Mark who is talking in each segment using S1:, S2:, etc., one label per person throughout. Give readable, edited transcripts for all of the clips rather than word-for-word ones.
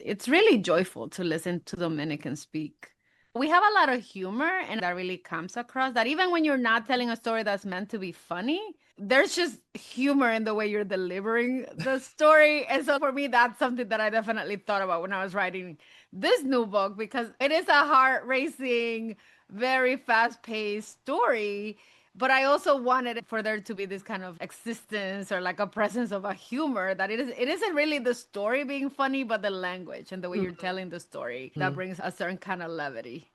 S1: It's really joyful to listen to Dominicans speak. We have a lot of humor, and that really comes across that even when you're not telling a story that's meant to be funny, there's just humor in the way you're delivering the story. And so for me, that's something that I definitely thought about when I was writing this new book, because it is a heart racing, very fast paced story. But I also wanted for there to be this kind of existence or like a presence of a humor that it isn't really the story being funny, but the language and the way you're telling the story that
S2: Mhm.
S1: brings a certain kind of levity.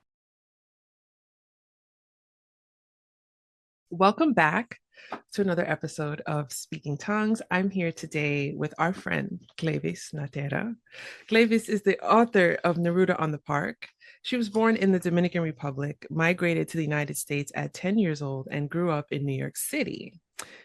S2: Welcome back to another episode of Speaking Tongues. I'm here today with our friend Cleyvis Natera. Cleyvis is the author of Neruda on the Park. She was born in the Dominican Republic, migrated to the United States at 10 years old, and grew up in New York City.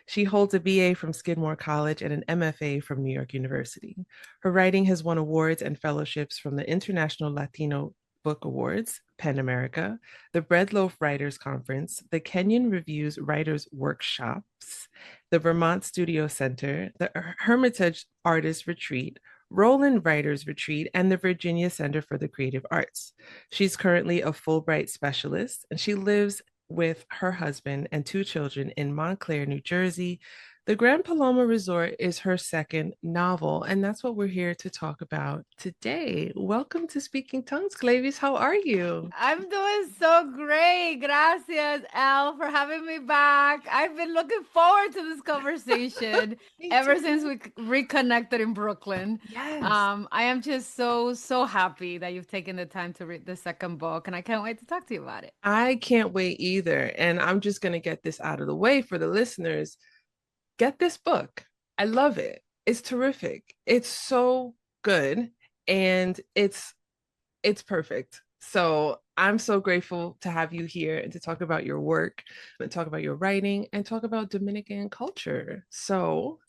S2: She holds a BA from Skidmore College and an MFA from New York University. Her writing has won awards and fellowships from the International Latino Book Awards, PEN America, the Breadloaf Writers Conference, the Kenyon Reviews Writers Workshops, the Vermont Studio Center, the Hermitage Artists Retreat, Roland Writers Retreat, and the Virginia Center for the Creative Arts. She's currently a Fulbright specialist, and she lives with her husband and two children in Montclair, New Jersey. The Grand Paloma Resort is her second novel, and that's what we're here to talk about today. Welcome to Speaking Tongues, Cleyvis. How are you?
S1: I'm doing so great. Gracias, Elle, for having me back. I've been looking forward to this conversation
S2: Me
S1: ever since
S2: too.
S1: we reconnected in Brooklyn.
S2: Yes.
S1: I am just so happy that you've taken the time to read the second book, and I can't wait to talk to you about it.
S2: I can't wait either. And I'm just going to get this out of the way for the listeners. Get this book. I love it. It's terrific. It's so good and it's perfect. So I'm so grateful to have you here and to talk about your work and talk about your writing and talk about Dominican culture. So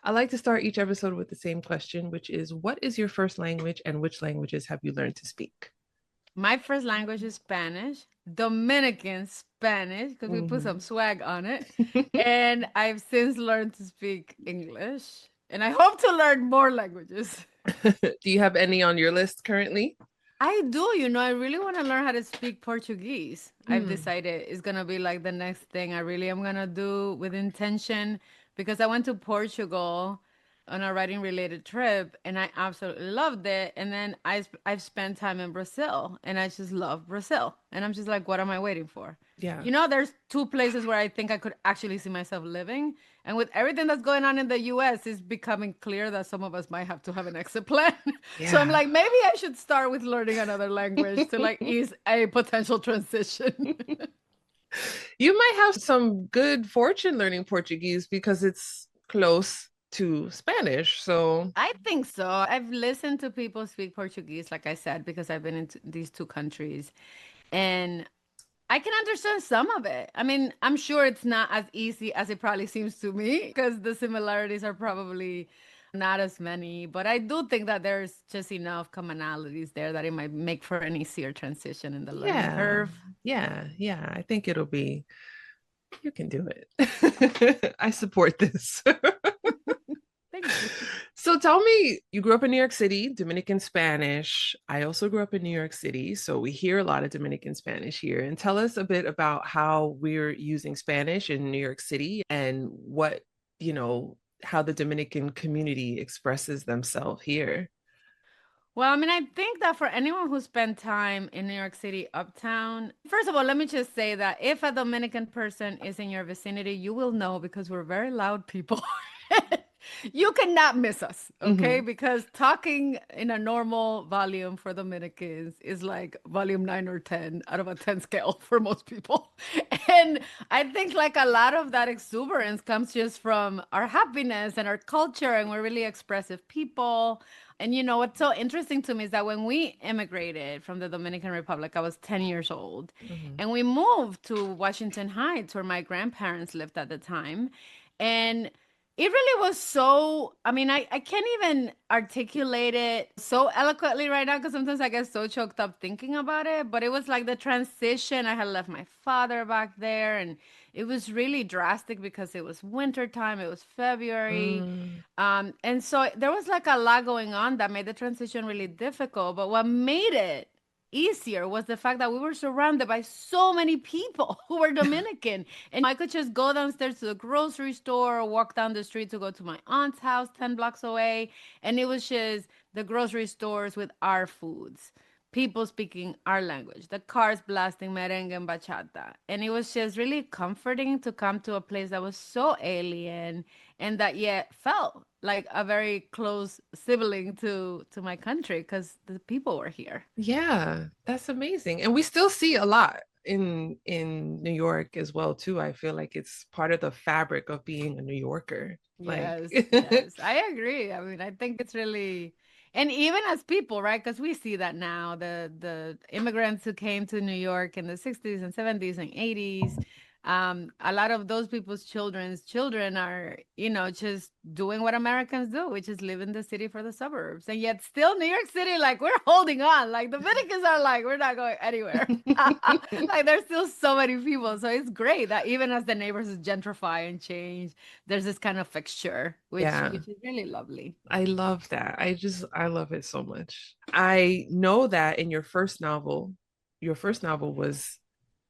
S2: I like to start each episode with the same question, which is what is your first language and which languages have you learned to speak?
S1: My first language is Spanish, Dominican Spanish, because we put some
S2: Mhm.
S1: swag on it. And I've since learned to speak English, and I hope to learn more languages.
S2: Do you have any on your list currently?
S1: I do, I really want to learn how to speak Portuguese. I've
S2: Mm.
S1: decided it's gonna be like the next thing I really am gonna do with intention, because I went to Portugal on a writing related trip and I absolutely loved it. And then I've spent time in Brazil and I just love Brazil. And I'm just like, what am I waiting for?
S2: Yeah.
S1: There's two places where I think I could actually see myself living. And with everything that's going on in the US, it's becoming clear that some of us might have to have an exit plan. So I'm
S2: Yeah.
S1: like, maybe I should start with learning another language to like ease a potential transition.
S2: You might have some good fortune learning Portuguese because it's close to Spanish. So,
S1: I think so. I've listened to people speak Portuguese, like I said, because I've been in these two countries. And I can understand some of it. I mean, I'm sure it's not as easy as it probably seems to me because the similarities are probably not as many. But I do think that there's just enough commonalities there that it might make for an easier transition in the learning
S2: yeah.
S1: curve.
S2: Yeah. I think it'll be, you can do it. I support this.
S1: Thank you.
S2: So tell me, you grew up in New York City, Dominican Spanish. I also grew up in New York City, so we hear a lot of Dominican Spanish here. And tell us a bit about how we're using Spanish in New York City and what, how the Dominican community expresses themselves here.
S1: Well, I mean, I think that for anyone who spent time in New York City uptown, first of all, let me just say that if a Dominican person is in your vicinity, you will know because we're very loud people. You cannot miss us, okay?
S2: Hmm.
S1: Because talking in a normal volume for Dominicans is like volume 9 or 10 out of a 10 scale for most people. And I think like a lot of that exuberance comes just from our happiness and our culture, and we're really expressive people. And what's so interesting to me is that when we immigrated from the Dominican Republic, I was 10 years old.
S2: Hmm.
S1: And we moved to Washington Heights, where my grandparents lived at the time. And It really was so, I mean, I can't even articulate it so eloquently right now because sometimes I get so choked up thinking about it. But it was like the transition. I had left my father back there, and it was really drastic because it was winter time, it was February.
S2: Mm,
S1: And so there was like a lot going on that made the transition really difficult. But what made it easier was the fact that we were surrounded by so many people who were Dominican. And I could just go downstairs to the grocery store or walk down the street to go to my aunt's house 10 blocks away. And it was just the grocery stores with our foods, people speaking our language, the cars blasting merengue and bachata. And it was just really comforting to come to a place that was so alien and that yet felt like a very close sibling to my country because the people were here.
S2: yeah, that's amazing. And we still see a lot in New York as well too. I feel like it's part of the fabric of being a New Yorker. Like
S1: Yes, yes, I agree. I mean, I think it's really, and even as people, right? Because we see that now, the immigrants who came to New York in the 60s and 70s and 80s, a lot of those people's children's children are, just doing what Americans do, which is live in the city for the suburbs. And yet still New York City, like we're holding on. Like Dominicans are like, we're not going anywhere. Like there's still so many people. So it's great that even as the neighborhoods gentrify and change, there's this kind of fixture, which
S2: yeah,
S1: which is really lovely.
S2: I love that. I love it so much. I know that in your first novel was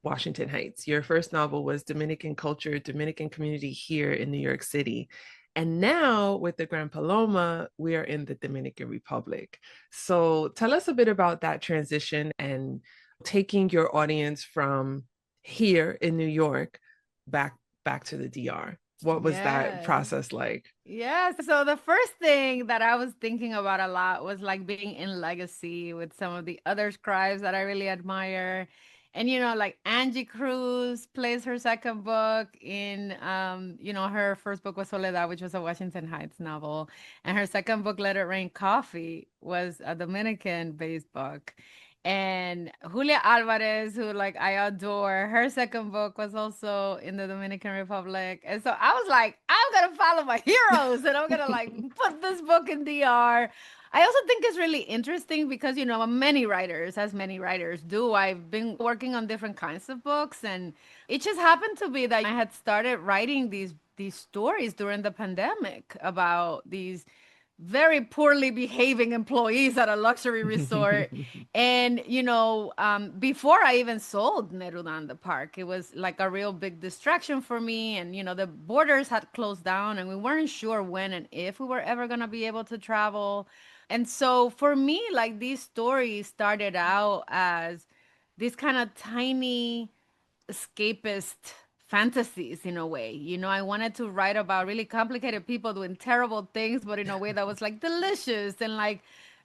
S2: Washington Heights. Your first novel was Dominican culture, Dominican community here in New York City. And now with the Grand Paloma, we are in the Dominican Republic. So tell us a bit about that transition and taking your audience from here in New York back back to the DR. What was that
S1: Yes.
S2: process like?
S1: Yeah, so the first thing that I was thinking about a lot was like being in legacy with some of the other scribes that I really admire. And like Angie Cruz plays her second book in her first book was Soledad, which was a Washington Heights novel. And her second book, Let It Rain Coffee, was a Dominican-based book. And Julia Alvarez, who like I adore, her second book was also in the Dominican Republic. And so I was like, I'm gonna follow my heroes and I'm gonna like put this book in DR. I also think it's really interesting because many writers, as many writers do, I've been working on different kinds of books, and it just happened to be that I had started writing these stories during the pandemic about these very poorly behaving employees at a luxury resort. And, before I even sold Neruda on the park, it was like a real big distraction for me. And, the borders had closed down and we weren't sure when and if we were ever going to be able to travel. And so for me, like these stories started out as these kind of tiny escapist fantasies in a way. I wanted to write about really complicated people doing terrible things, but in a way that was like delicious and like,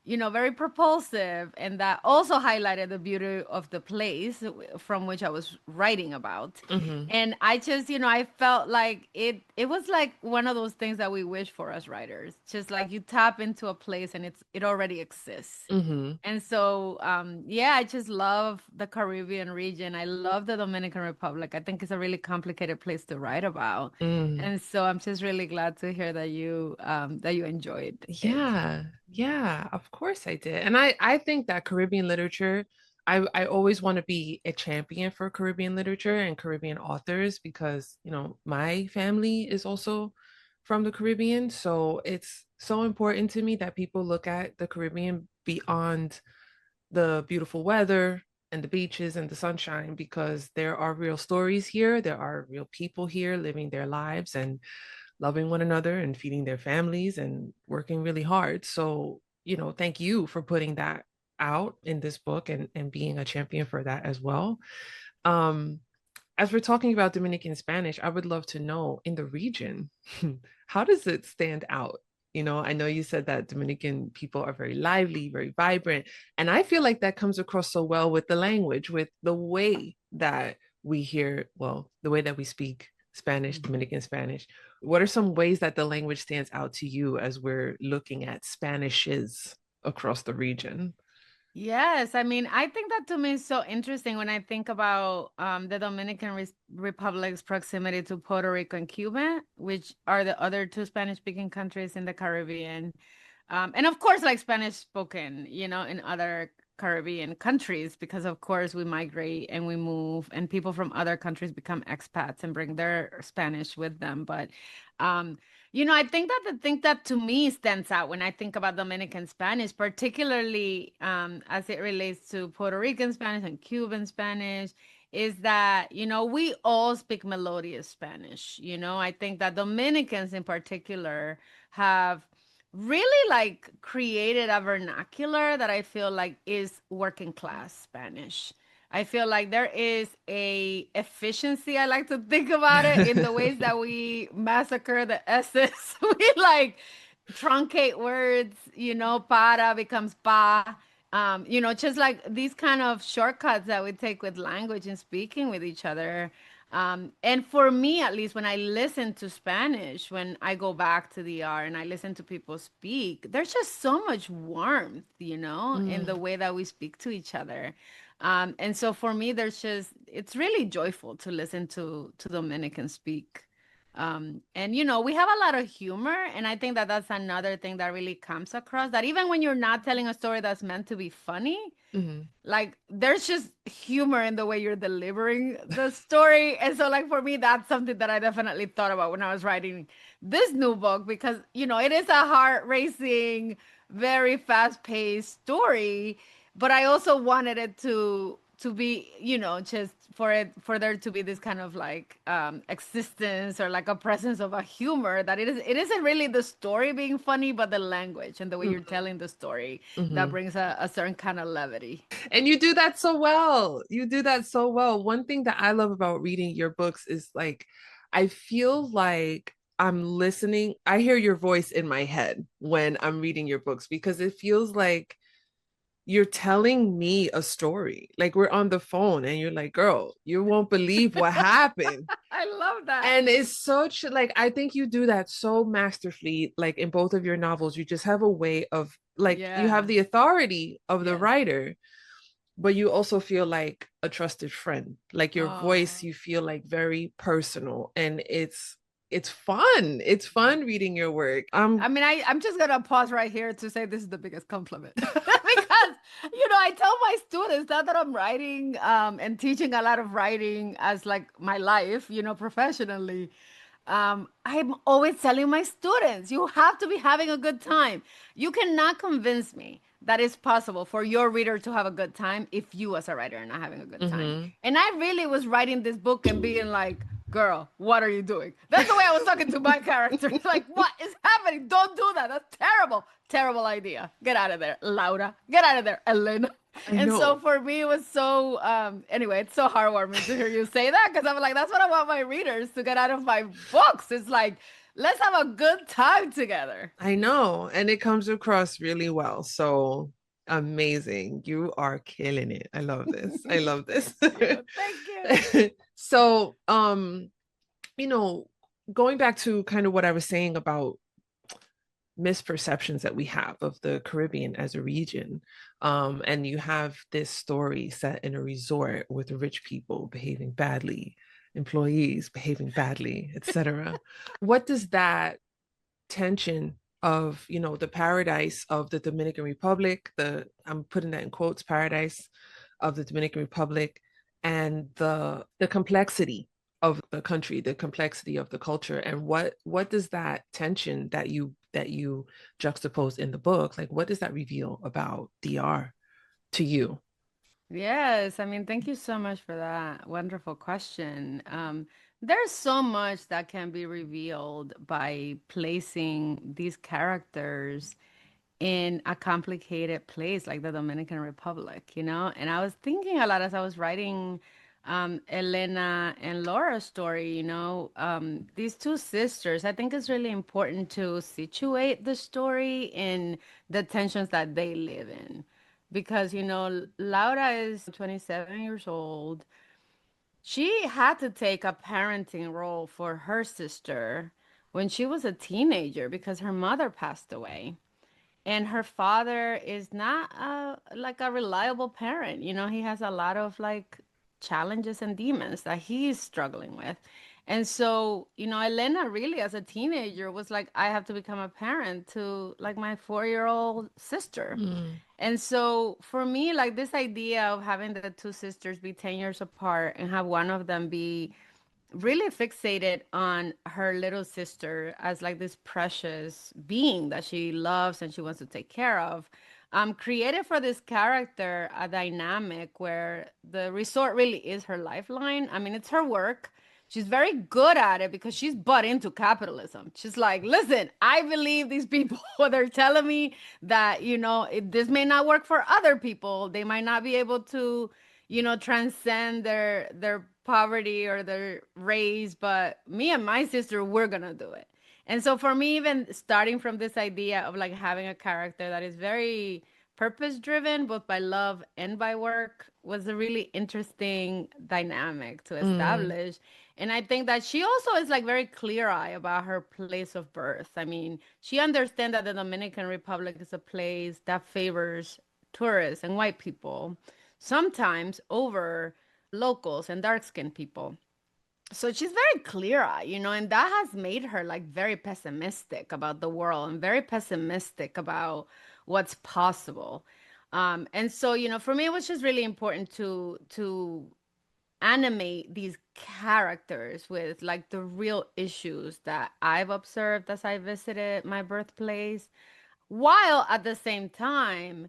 S1: very propulsive. And that also highlighted the beauty of the place from which I was writing about.
S2: Hmm.
S1: And I just, I felt like it was like one of those things that we wish for as writers. Just like you tap into a place and it already exists.
S2: Hmm.
S1: And so, yeah, I just love the Caribbean region. I love the Dominican Republic. I think it's a really complicated place to write about.
S2: Mm.
S1: And so I'm just really glad to hear that you enjoyed it.
S2: Yeah, yeah, of course I did. And I think that Caribbean literature, I always want to be a champion for Caribbean literature and Caribbean authors because, my family is also from the Caribbean. So it's so important to me that people look at the Caribbean beyond the beautiful weather and the beaches and the sunshine because there are real stories here. There are real people here living their lives and loving one another and feeding their families and working really hard. So, thank you for putting that out in this book and being a champion for that as well. Um, as we're talking about Dominican Spanish, I would love to know in the region, how does it stand out? I know you said that Dominican people are very lively, very vibrant, and I feel like that comes across so well with the language, with the way that we hear, well, the way that we speak Spanish, Dominican Spanish. What are some ways that the language stands out to you as we're looking at Spanishes across the region?
S1: Yes, I mean, I think that to me is so interesting when I think about the Dominican Republic's proximity to Puerto Rico and Cuba, which are the other two Spanish-speaking countries in the Caribbean. And of course, like Spanish spoken, in other Caribbean countries, because of course we migrate and we move, and people from other countries become expats and bring their Spanish with them. But I think that the thing that to me stands out when I think about Dominican Spanish, particularly as it relates to Puerto Rican Spanish and Cuban Spanish, is that, we all speak melodious Spanish. I think that Dominicans in particular have really like created a vernacular that I feel like is working class Spanish. I feel like there is a efficiency, I like to think about it, in the ways that we massacre the S's. We like truncate words, para becomes pa. Just like these kind of shortcuts that we take with language and speaking with each other. And for me, at least, when I listen to Spanish, when I go back to the R and I listen to people speak, there's just so much warmth, in the
S2: Mm,
S1: way that we speak to each other. And so for me, it's really joyful to listen to Dominican speak. And we have a lot of humor, and I think that that's another thing that really comes across, that even when you're not telling a story that's meant to be funny,
S2: mhm.
S1: like there's just humor in the way you're delivering the story. And so like for me, that's something that I definitely thought about when I was writing this new book, because it is a heart racing, very fast paced story, but I also wanted it to be, just for there to be this kind of like existence, or like a presence of a humor, that it isn't really the story being funny, but the language and the way you're
S2: Mhm,
S1: telling the story that
S2: mhm.
S1: brings a certain kind of levity.
S2: And you do that so well. You do that so well. One thing that I love about reading your books is like, I feel like I'm listening. I hear your voice in my head when I'm reading your books because it feels like you're telling me a story. Like we're on the phone and you're like, girl, you won't believe what happened.
S1: I love that.
S2: And it's such like I think you do that so masterfully, like in both of your novels. You just have a way of like you have
S1: Yeah.
S2: the authority of the
S1: Yes.
S2: writer, but you also feel like a trusted friend. Like your voice,
S1: Oh.
S2: you feel like very personal, and it's fun. It's fun reading your work.
S1: I mean, I'm just gonna pause right here to say this is the biggest compliment. Because, I tell my students, now that I'm writing and teaching a lot of writing as like my life, professionally, I'm always telling my students, you have to be having a good time. You cannot convince me that it's possible for your reader to have a good time if you, as a writer, are not having a good time.
S2: Mhm.
S1: And I really was writing this book and being like, girl, what are you doing? That's the way I was talking to my characters. Like, what is happening? Don't do that. That's terrible. Terrible idea. Get out of there, Laura. Get out of there, Elena.
S2: I
S1: And so
S2: know.
S1: for me, it was so, anyway, it's so heartwarming to hear you say that, because I'm like, that's what I want my readers to get out of my books. It's like, let's have a good time together.
S2: I know. And it comes across really well. So amazing. You are killing it. I love this. I
S1: Thank
S2: love this.
S1: you. Thank you.
S2: So, you know, going back to kind of what I was saying about misperceptions that we have of the Caribbean as a region. And you have this story set in a resort with rich people behaving badly, employees behaving badly, etc. What does that tension of, the paradise of the Dominican Republic, I'm putting that in quotes, paradise of the Dominican Republic, and the complexity of the country, the complexity of the culture, and what does that tension that you juxtapose in the book, like what does that reveal about DR to you?
S1: Yes, I mean, thank you so much for that wonderful question. There's so much that can be revealed by placing these characters in a complicated place like the Dominican Republic, And I was thinking a lot as I was writing Elena and Laura's story, these two sisters. I think it's really important to situate the story in the tensions that they live in. Because, Laura is 27 years old. She had to take a parenting role for her sister when she was a teenager because her mother passed away. And her father is not like a reliable parent. You know, he has a lot of like challenges and demons that he's struggling with. And so, you know, Elena really as a teenager was like, I have to become a parent to like my 4-year-old sister.
S2: Mm.
S1: And so for me, like this idea of having the two sisters be 10 years apart and have one of them be really fixated on her little sister as like this precious being that she loves and she wants to take care of, created for this character a dynamic where the resort really is her lifeline. I mean, it's her work. She's very good at it because she's bought into capitalism. She's like, listen, I believe these people, they're telling me that, you know, this may not work for other people. They might not be able to, you know, transcend their poverty or their race, but me and my sister, we're gonna do it. And so for me, even starting from this idea of like having a character that is very purpose driven, both by love and by work, was a really interesting dynamic to
S2: Mm.
S1: establish. And I think that she also is like very clear eye about her place of birth. I mean, she understands that the Dominican Republic is a place that favors tourists and white people sometimes over locals and dark skinned people. So she's very clear eyed, you know, and that has made her like very pessimistic about the world and very pessimistic about what's possible. And so, you know, for me, it was just really important to animate these characters with like the real issues that I've observed as I visited my birthplace, while at the same time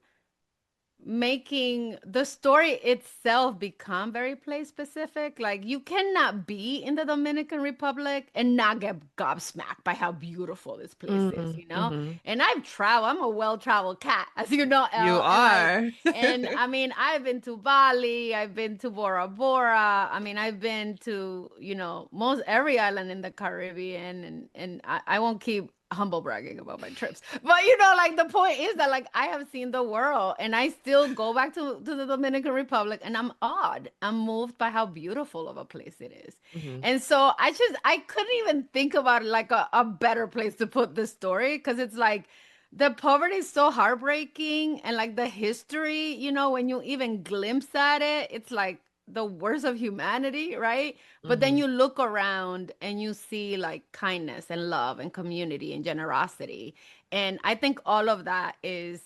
S1: making the story itself become very place specific. Like you cannot be in the Dominican Republic and not get gobsmacked by how beautiful this place is,
S2: Mm.
S1: you know?
S2: Mhm.
S1: And I've traveled, I'm a well-traveled cat, as you know,
S2: You
S1: Elle. And like,
S2: are.
S1: and I mean, I've been to Bali, I've been to Bora Bora. I mean, I've been to, you know, most every island in the Caribbean, and I won't keep humble bragging about my trips. But you know, like the point is that like I have seen the world and I still go back to the Dominican Republic and I'm awed. I'm moved by how beautiful of a place it is.
S2: Mhm.
S1: And so I couldn't even think about like a better place to put this story because it's like the poverty is so heartbreaking and like the history, you know, when you even glimpse at it, it's like the worst of humanity, right? But then
S2: Mhm.
S1: you look around and you see like kindness and love and community and generosity. And I think all of that is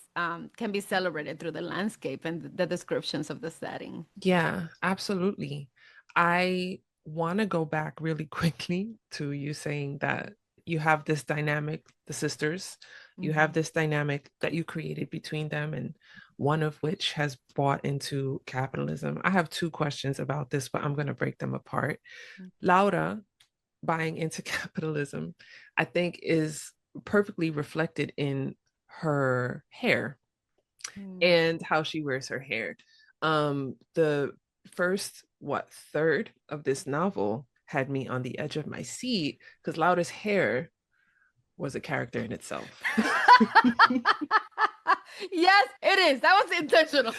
S1: can be celebrated through the landscape and the descriptions of the setting.
S2: Yeah, absolutely. I want to go back really quickly to you saying that you have this dynamic, the sisters, you have
S1: Mhm.
S2: this dynamic that you created between them, and one of which has bought into capitalism. I have two questions about this, but I'm going to break them apart. Laura buying into capitalism, I think, is perfectly reflected in her hair
S1: Mm.
S2: and how she wears her hair. The first, third of this novel had me on the edge of my seat because Laura's hair was a character in itself.
S1: Yes, it is. That was intentional.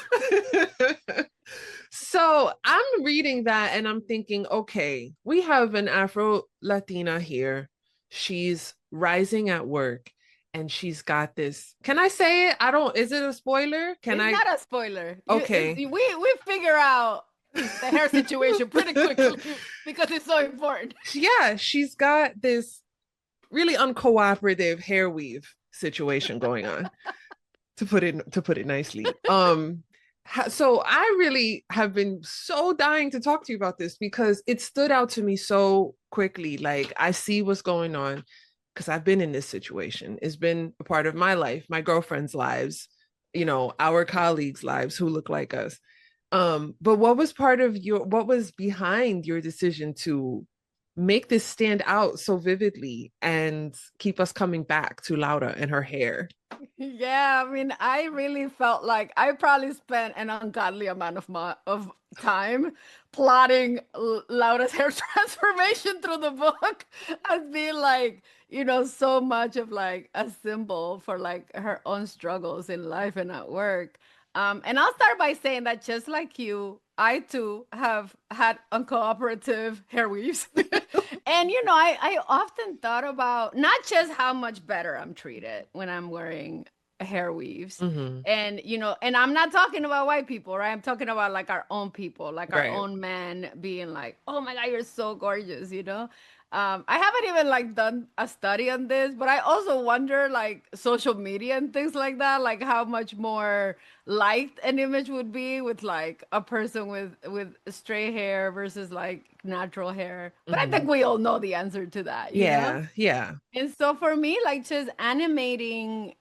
S2: So I'm reading that and I'm thinking, okay, we have an Afro Latina here. She's rising at work and she's got this. Can I say it? I don't, is it a spoiler? Can
S1: It's
S2: I?
S1: not a spoiler.
S2: Okay.
S1: We figure out the hair situation pretty quickly because it's so important.
S2: Yeah, she's got this really uncooperative hair weave situation going on, to put it nicely. So I really have been so dying to talk to you about this because it stood out to me so quickly. Like I see what's going on because I've been in this situation. It's been a part of my life, my girlfriends' lives, our colleagues' lives who look like us. But what was behind your decision to make this stand out so vividly and keep us coming back to Laura and her hair?
S1: Yeah, I mean, I really felt like I probably spent an ungodly amount of time plotting Laura's hair transformation through the book as being like, you know, so much of like a symbol for like her own struggles in life and at work. And I'll start by saying that just like you, I too have had uncooperative hair weaves. And you know, I often thought about not just how much better I'm treated when I'm wearing hair weaves.
S2: Mm-hmm.
S1: And, you know, and I'm not talking about white people, right? I'm talking about like our own people, like our
S2: Right.
S1: own men being like, oh my God, you're so gorgeous, you know? I haven't even like done a study on this, but I also wonder like social media and things like that, like how much more liked an image would be with like a person with straight hair versus like natural hair. But I
S2: Mm-hmm.
S1: think we all know the answer to that, you know?
S2: Yeah. Yeah.
S1: And so for me, like just animating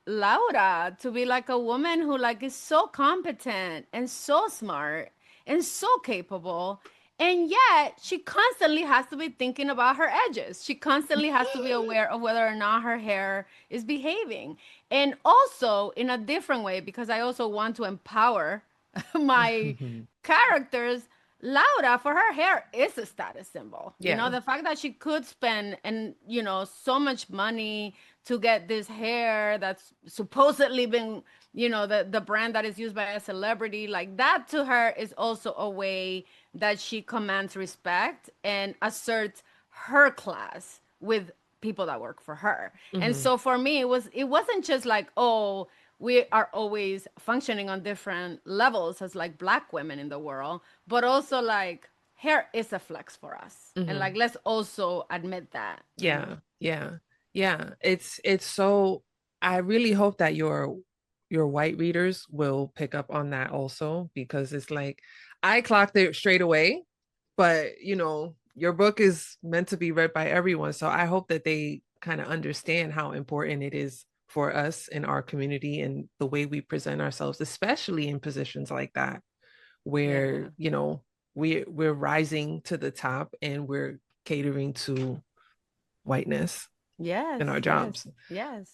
S1: Laura to be like a woman who like is so competent and so smart and so capable. And yet she constantly has to be thinking about her edges. She constantly has to be aware of whether or not her hair is behaving. And also in a different way, because I also want to empower my characters. Laura, for her hair, is a status symbol. You know,
S2: Yeah.
S1: the fact that she could spend and, you know, so much money to get this hair that's supposedly been, you know, the brand that is used by a celebrity, like that to her is also a way that she commands respect and asserts her class with people that work for her. And
S2: Mm-hmm.
S1: so for me, it wasn't just like, oh, we are always functioning on different levels as like black women in the world, but also like hair is a flex for us. And
S2: Mm-hmm.
S1: like let's also admit that, you know?
S2: Yeah. Yeah. Yeah. It's so I really hope that your white readers will pick up on that also because it's like I clocked it straight away, but you know, your book is meant to be read by everyone. So I hope that they kind of understand how important it is for us in our community and the way we present ourselves, especially in positions like that, where,
S1: Yeah.
S2: you know, we're rising to the top and we're catering to whiteness
S1: Yes,
S2: in our
S1: yes,
S2: jobs.
S1: yes.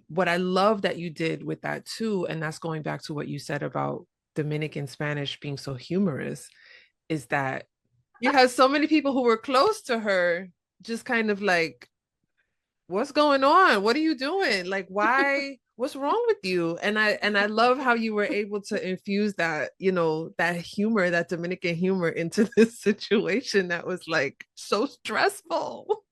S2: What I love that you did with that too, and that's going back to what you said about Dominican Spanish being so humorous, is that you had so many people who were close to her just kind of like, what's going on? What are you doing? Like, why? What's wrong with you? And I love how you were able to infuse that, you know, that humor, that Dominican humor into this situation that was like so stressful.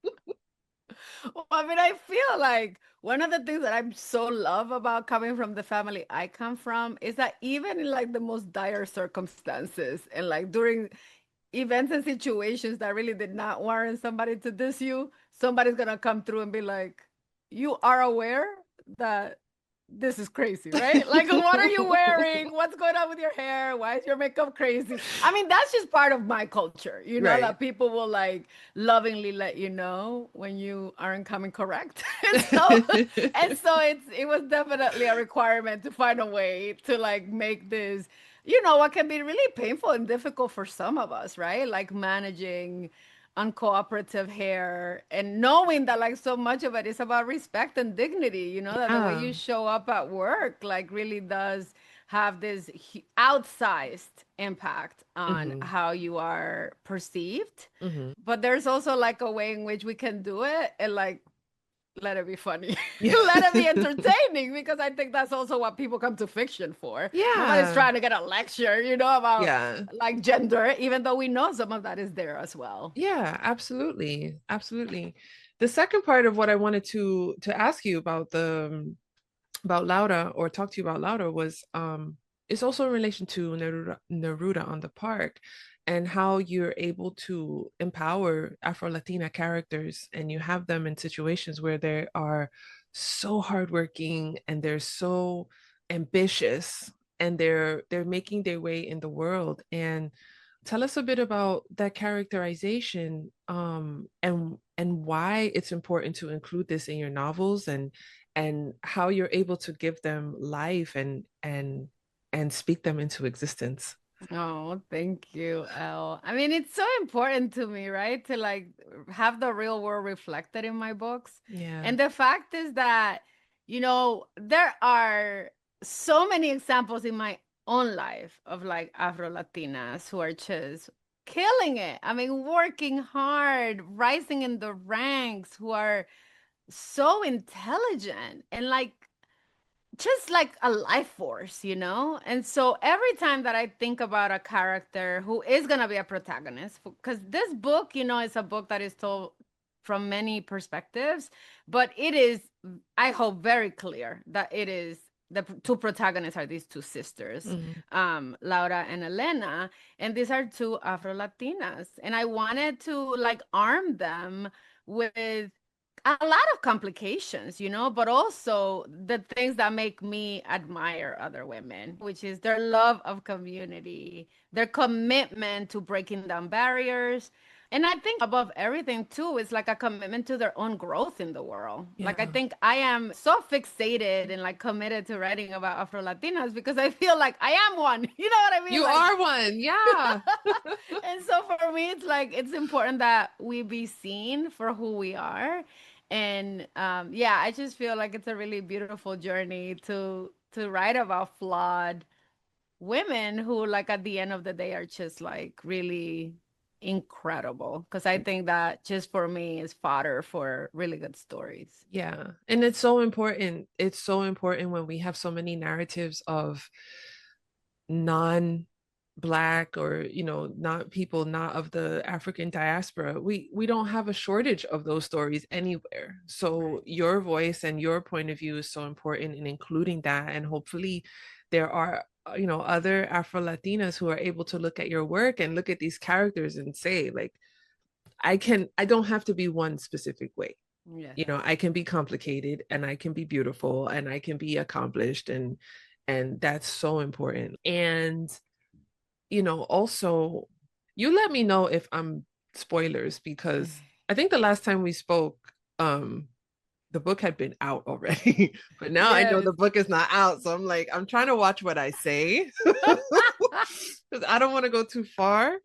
S1: Well, I mean, I feel like one of the things that I'm so love about coming from the family I come from is that even in like the most dire circumstances and like during events and situations that really did not warrant somebody to diss you, somebody's gonna come through and be like, "You are aware that this is crazy, right? Like, what are you wearing? What's going on with your hair? Why is your makeup crazy?" I mean, that's just part of my culture, you know,
S2: Right.
S1: that people will like lovingly let you know when you aren't coming correct. And so it was definitely a requirement to find a way to like make this, you know, what can be really painful and difficult for some of us, right? Like managing uncooperative hair and knowing that like so much of it is about respect and dignity, you know, that the way
S2: Yeah.
S1: you show up at work like really does have this outsized impact on
S2: Hmm.
S1: how you are perceived.
S2: Hmm.
S1: But there's also like a way in which we can do it and like let it be funny.
S2: Yeah.
S1: Let it be entertaining because I think that's also what people come to fiction for. Nobody's
S2: Yeah.
S1: trying to get a lecture, you know, about
S2: Yeah.
S1: like gender, even though we know some of that is there as well.
S2: Yeah, absolutely. Absolutely. The second part of what I wanted to ask you about the about Laura or talk to you about Laura was it's also in relation to Neruda on the park and how you're able to empower Afro-Latina characters and you have them in situations where they are so hardworking and they're so ambitious and they're making their way in the world. And tell us a bit about that characterization and why it's important to include this in your novels and how you're able to give them life and speak them into existence.
S1: Oh, thank you, Elle. I mean, it's so important to me, right? To like have the real world reflected in my books.
S2: Yeah.
S1: And the fact is that, you know, there are so many examples in my own life of like Afro Latinas who are just killing it. I mean, working hard, rising in the ranks, who are so intelligent and like just like a life force, you know? And so every time that I think about a character who is going to be a protagonist, because this book, you know, is a book that is told from many perspectives, but it is, I hope, very clear that it is the two protagonists are these two sisters,
S2: Mhm.
S1: Laura and Elena, and these are two Afro Latinas, and I wanted to like arm them with a lot of complications, but also the things that make me admire other women, which is their love of community, their commitment to breaking down barriers. And I think above everything, too, is like a commitment to their own growth in the world. Like, I
S2: Yeah.
S1: think I am so fixated and like committed to writing about Afro Latinas because I feel like I am one. You know what I mean?
S2: You
S1: Like,
S2: are one. Yeah.
S1: and so for me, it's like it's important that we be seen for who we are. And yeah, I just feel like it's a really beautiful journey to write about flawed women who, like, at the end of the day are just like really incredible. Because I think that just for me is fodder for really good stories.
S2: Yeah. And it's so important. It's so important when we have so many narratives of non-black or not people not of the African diaspora. We don't have a shortage of those stories anywhere. So
S1: Right.
S2: your voice and your point of view is so important in including that. And hopefully there are other Afro Latinas who are able to look at your work and look at these characters and say, like, I don't have to be one specific way.
S1: Yes.
S2: I can be complicated and I can be beautiful and I can be accomplished, and that's so important. And also, you let me know if I'm spoilers, because I think the last time we spoke, the book had been out already. But now I know
S1: Yes.
S2: the book is not out, so I'm like, I'm trying to watch what I say because I don't want to go too far.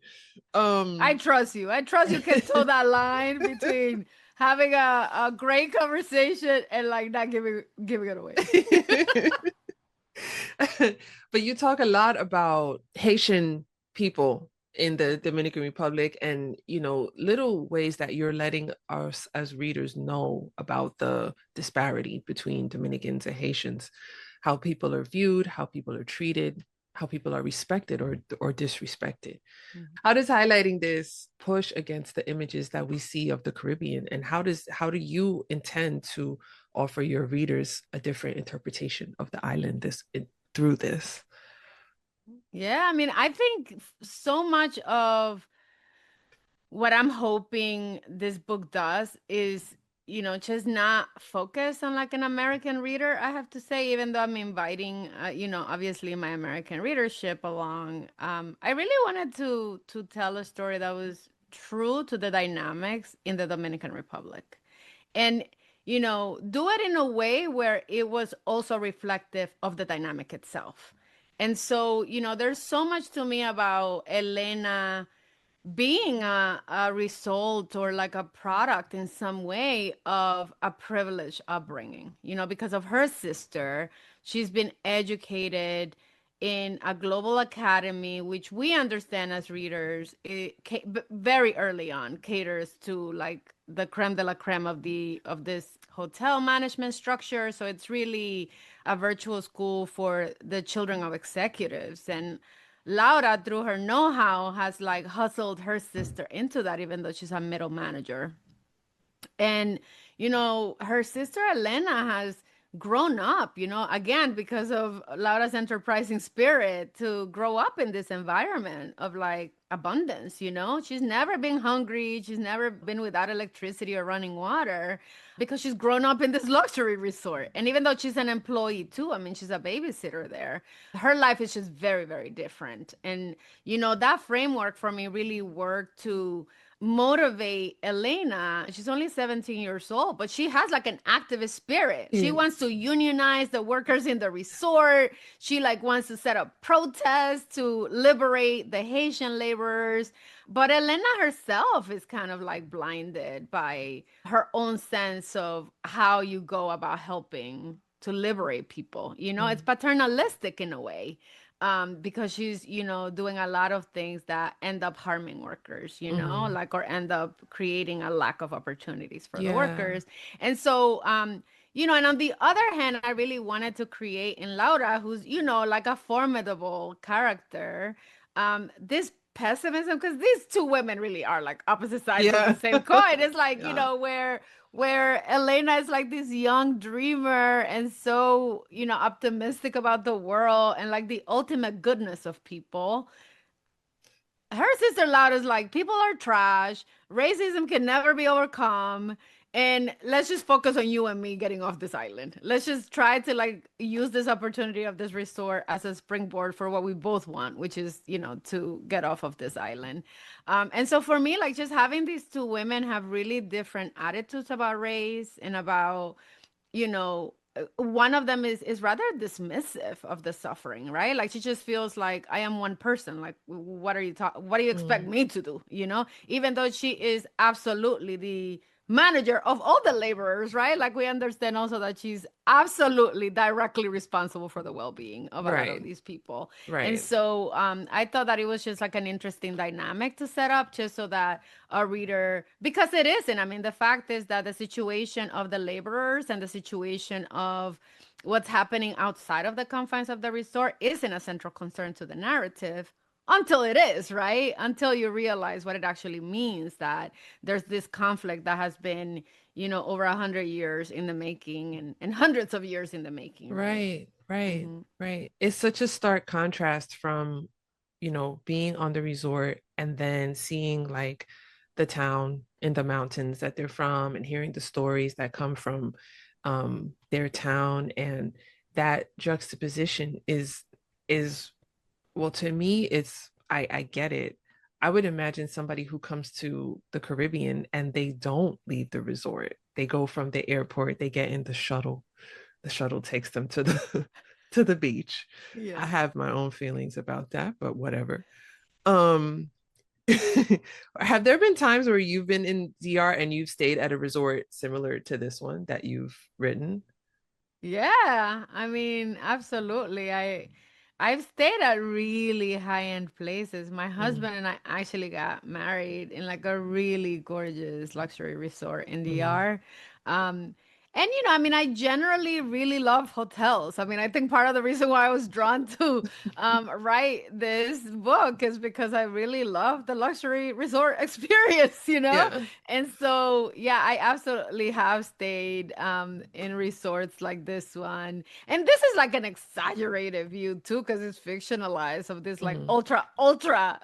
S1: I
S2: um
S1: trust you. I trust you can toe that line between having a great conversation and like not giving it away.
S2: but you talk a lot about Haitian people in the Dominican Republic, and little ways that you're letting us as readers know about the disparity between Dominicans and Haitians, how people are viewed, how people are treated, how people are respected or disrespected.
S1: Mhm.
S2: How does highlighting this push against the images that we see of the Caribbean, and how do you intend to offer your readers a different interpretation of the island through this?
S1: Yeah, I mean, I think so much of what I'm hoping this book does is, just not focus on like an American reader, I have to say, even though I'm inviting, obviously my American readership along. I really wanted to tell a story that was true to the dynamics in the Dominican Republic. And, do it in a way where it was also reflective of the dynamic itself. And so, there's so much to me about Elena being a result or like a product in some way of a privileged upbringing, because of her sister. She's been educated in a global academy, which we understand as readers, very early on caters to like the creme de la creme of this hotel management structure. So it's really a virtual school for the children of executives. And Laura, through her know-how, has like hustled her sister into that, even though she's a middle manager. And, her sister Elena has grown up, again, because of Laura's enterprising spirit to grow up in this environment of like abundance, She's never been hungry. She's never been without electricity or running water because she's grown up in this luxury resort. And even though she's an employee too, I mean, she's a babysitter there, her life is just very, very different. And, that framework for me really worked to motivate Elena. She's only 17 years old, but she has like an activist spirit. She
S2: Yeah.
S1: wants to unionize the workers in the resort. She like wants to set up protests to liberate the Haitian laborers. But Elena herself is kind of like blinded by her own sense of how you go about helping to liberate people. It's
S2: Mm.
S1: paternalistic in a way, because she's, doing a lot of things that end up harming workers,
S2: Mhm.
S1: like, or end up creating a lack of opportunities for the
S2: Yeah.
S1: workers. And so, and on the other hand, I really wanted to create in Laura, who's, like a formidable character, this pessimism, because these two women really are like opposite sides of the
S2: Yeah.
S1: same coin. It's like,
S2: Yeah.
S1: where Elena is like this young dreamer and so, optimistic about the world and like the ultimate goodness of people. Her sister Loud is like, people are trash, racism can never be overcome, and let's just focus on you and me getting off this island. Let's just try to like use this opportunity of this resort as a springboard for what we both want, which is, to get off of this island. And so for me, like, just having these two women have really different attitudes about race and about, one of them is rather dismissive of the suffering, right? Like, she just feels like, I am one person. Like, what do you expect
S2: Mm.
S1: me to do, even though she is absolutely the manager of all the laborers, right? Like, we understand also that she's absolutely directly responsible for the well-being of a lot of
S2: Right.
S1: these people. And
S2: Right.
S1: so I thought that it was just like an interesting dynamic to set up, just so that a reader, because it isn't. I mean, the fact is that the situation of the laborers and the situation of what's happening outside of the confines of the resort isn't a central concern to the narrative until it is, right? Until you realize what it actually means, that there's this conflict that has been, over 100 years in the making, and hundreds of years in the making, right?
S2: Right. Right.
S1: Mm-hmm.
S2: Right. It's such a stark contrast from, being on the resort and then seeing like the town in the mountains that they're from and hearing the stories that come from their town. And that juxtaposition is well, to me, I get it. I would imagine somebody who comes to the Caribbean and they don't leave the resort. They go from the airport, they get in the shuttle. The shuttle takes them to the to the beach. I
S1: Yeah.
S2: have my own feelings about that, but whatever. Um have there been times where you've been in DR and you've stayed at a resort similar to this one that you've written?
S1: Yeah, I mean, absolutely. I've stayed at really high-end places. My
S2: Mm,
S1: husband and I actually got married in like a really gorgeous luxury resort in
S2: mm,
S1: DR. Um, and I mean, I generally really love hotels. I mean, I think part of the reason why I was drawn to write this book is because I really love the luxury resort experience.
S2: yeah.
S1: And so, yeah, I absolutely have stayed in resorts like this one. And this is like an exaggerated view too, because it's fictionalized of this like
S2: Mhm.
S1: ultra, ultra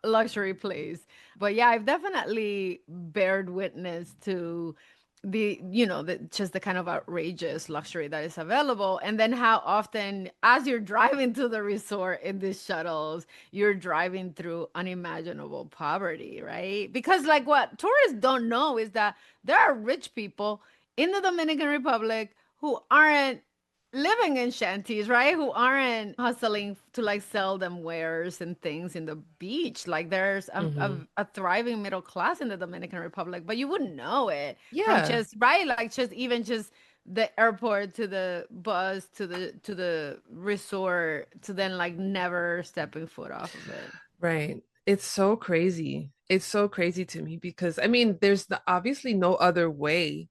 S1: luxury place. But yeah, I've definitely bared witness to just the kind of outrageous luxury that is available. And then how often, as you're driving to the resort in these shuttles, you're driving through unimaginable poverty, right? Because like what tourists don't know is that there are rich people in the Dominican Republic who aren't living in shanties, right? Who aren't hustling to like sell them wares and things in the beach. Like there's
S2: Mhm.
S1: a thriving middle class in the Dominican Republic, but you wouldn't know it from
S2: Yeah.
S1: just, right? Like just even just the airport to the bus to the resort to then like never stepping foot off of it.
S2: Right. It's so crazy. It's so crazy to me because I mean, there's obviously no other way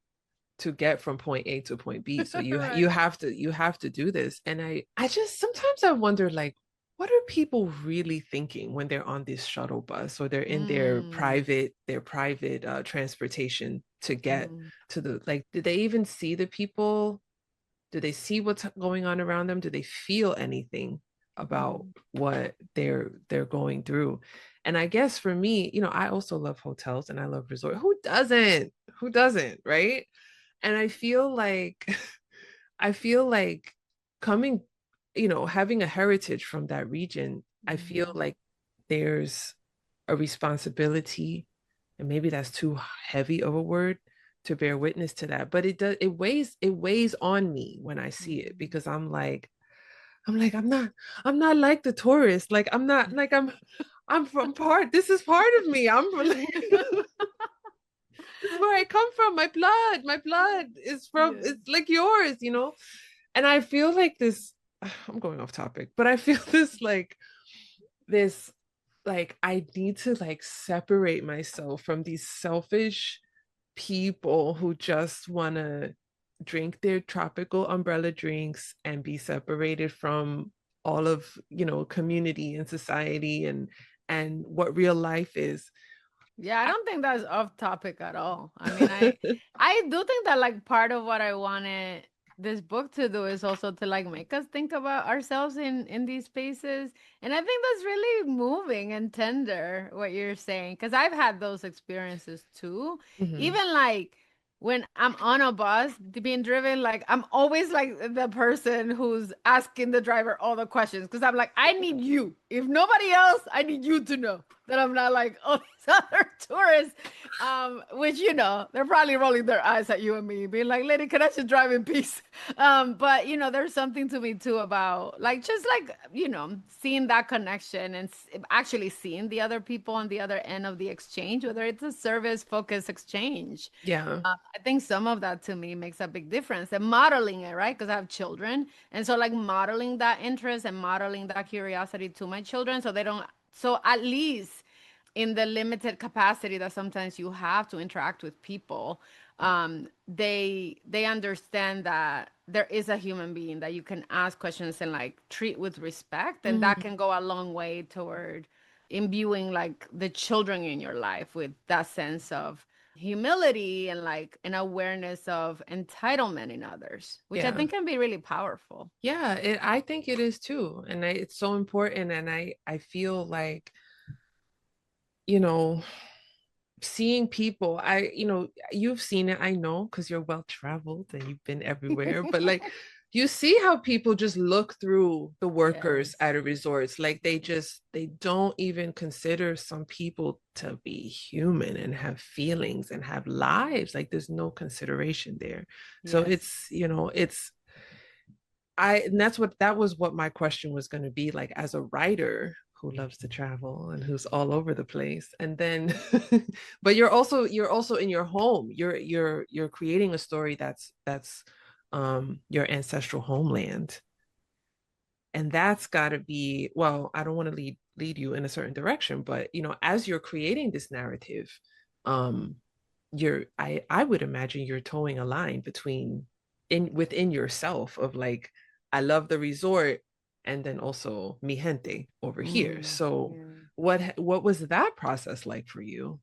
S2: to get from point A to point B. So
S1: Right.
S2: you have to do this. And I just sometimes I wonder like what are people really thinking when they're on this shuttle bus or they're in
S1: Mm,
S2: their private transportation to get
S1: mm,
S2: to the like do they even see the people? Do they see what's going on around them? Do they feel anything about
S1: mm,
S2: what they're going through? And I guess for me, I also love hotels and I love resort. Who doesn't? Who doesn't, right? And I feel like I feel like coming, having a heritage from that region, I feel
S1: mm,
S2: like there's a responsibility, and maybe that's too heavy of a word to bear witness to that, but it weighs on me when I see it
S1: mm.
S2: because I'm like I'm not like the tourist. Like I'm not like I'm from part this is part of me. I'm from like this is where I come from. My blood is from
S1: Yeah.
S2: it's like yours. And I feel like this I'm going off topic, but I feel this like I need to like separate myself from these selfish people who just want to drink their tropical umbrella drinks and be separated from all of community and society and what real life is.
S1: Yeah, I
S2: I,
S1: don't think that's off topic at all. I mean, I do think that like part of what I wanted this book to do is also to like make us think about ourselves in these spaces. And I think that's really moving and tender what you're saying because I've had those experiences too.
S2: Mhm.
S1: Even like when I'm on a bus being driven, like I'm always like the person who's asking the driver all the questions because I'm like, I need you. If nobody else, I need you to know that I'm not like all these other tourists. Which they're probably rolling their eyes at you and me, being like, "Lady, can I just drive in peace?" But there's something to me too about like just like seeing that connection and actually seeing the other people on the other end of the exchange, whether it's a service focused exchange.
S2: Yeah.
S1: I think some of that to me makes a big difference and modeling it, right? Because I have children. And so, like, modeling that interest and modeling that curiosity to my children so they don't, so at least in the limited capacity that sometimes you have to interact with people, they understand that there is a human being that you can ask questions and like treat with respect. And that
S2: Mhm.
S1: can go a long way toward imbuing like the children in your life with that sense of humility and like an awareness of entitlement in others, which I
S2: Yeah.
S1: think can be really powerful.
S2: Yeah, I think it is too. And it's so important. And I feel like, you know, seeing people, you've seen it, I know, because you're well traveled and you've been everywhere, but like you see how people just look through the workers
S1: Yes.
S2: at a resorts. Like they don't even consider some people to be human and have feelings and have lives. Like there's no consideration there. So
S1: Yes.
S2: and that was what my question was going to be, like as a writer who loves to travel and who's all over the place. And then but you're also in your home. You're creating a story that's your ancestral homeland. And that's got to be, well, I don't want to lead you in a certain direction, but as you're creating this narrative, um I would imagine you're towing a line between in within yourself of like, I love the resort, and then also mi gente over here. So
S1: Yeah.
S2: what was that process like for you?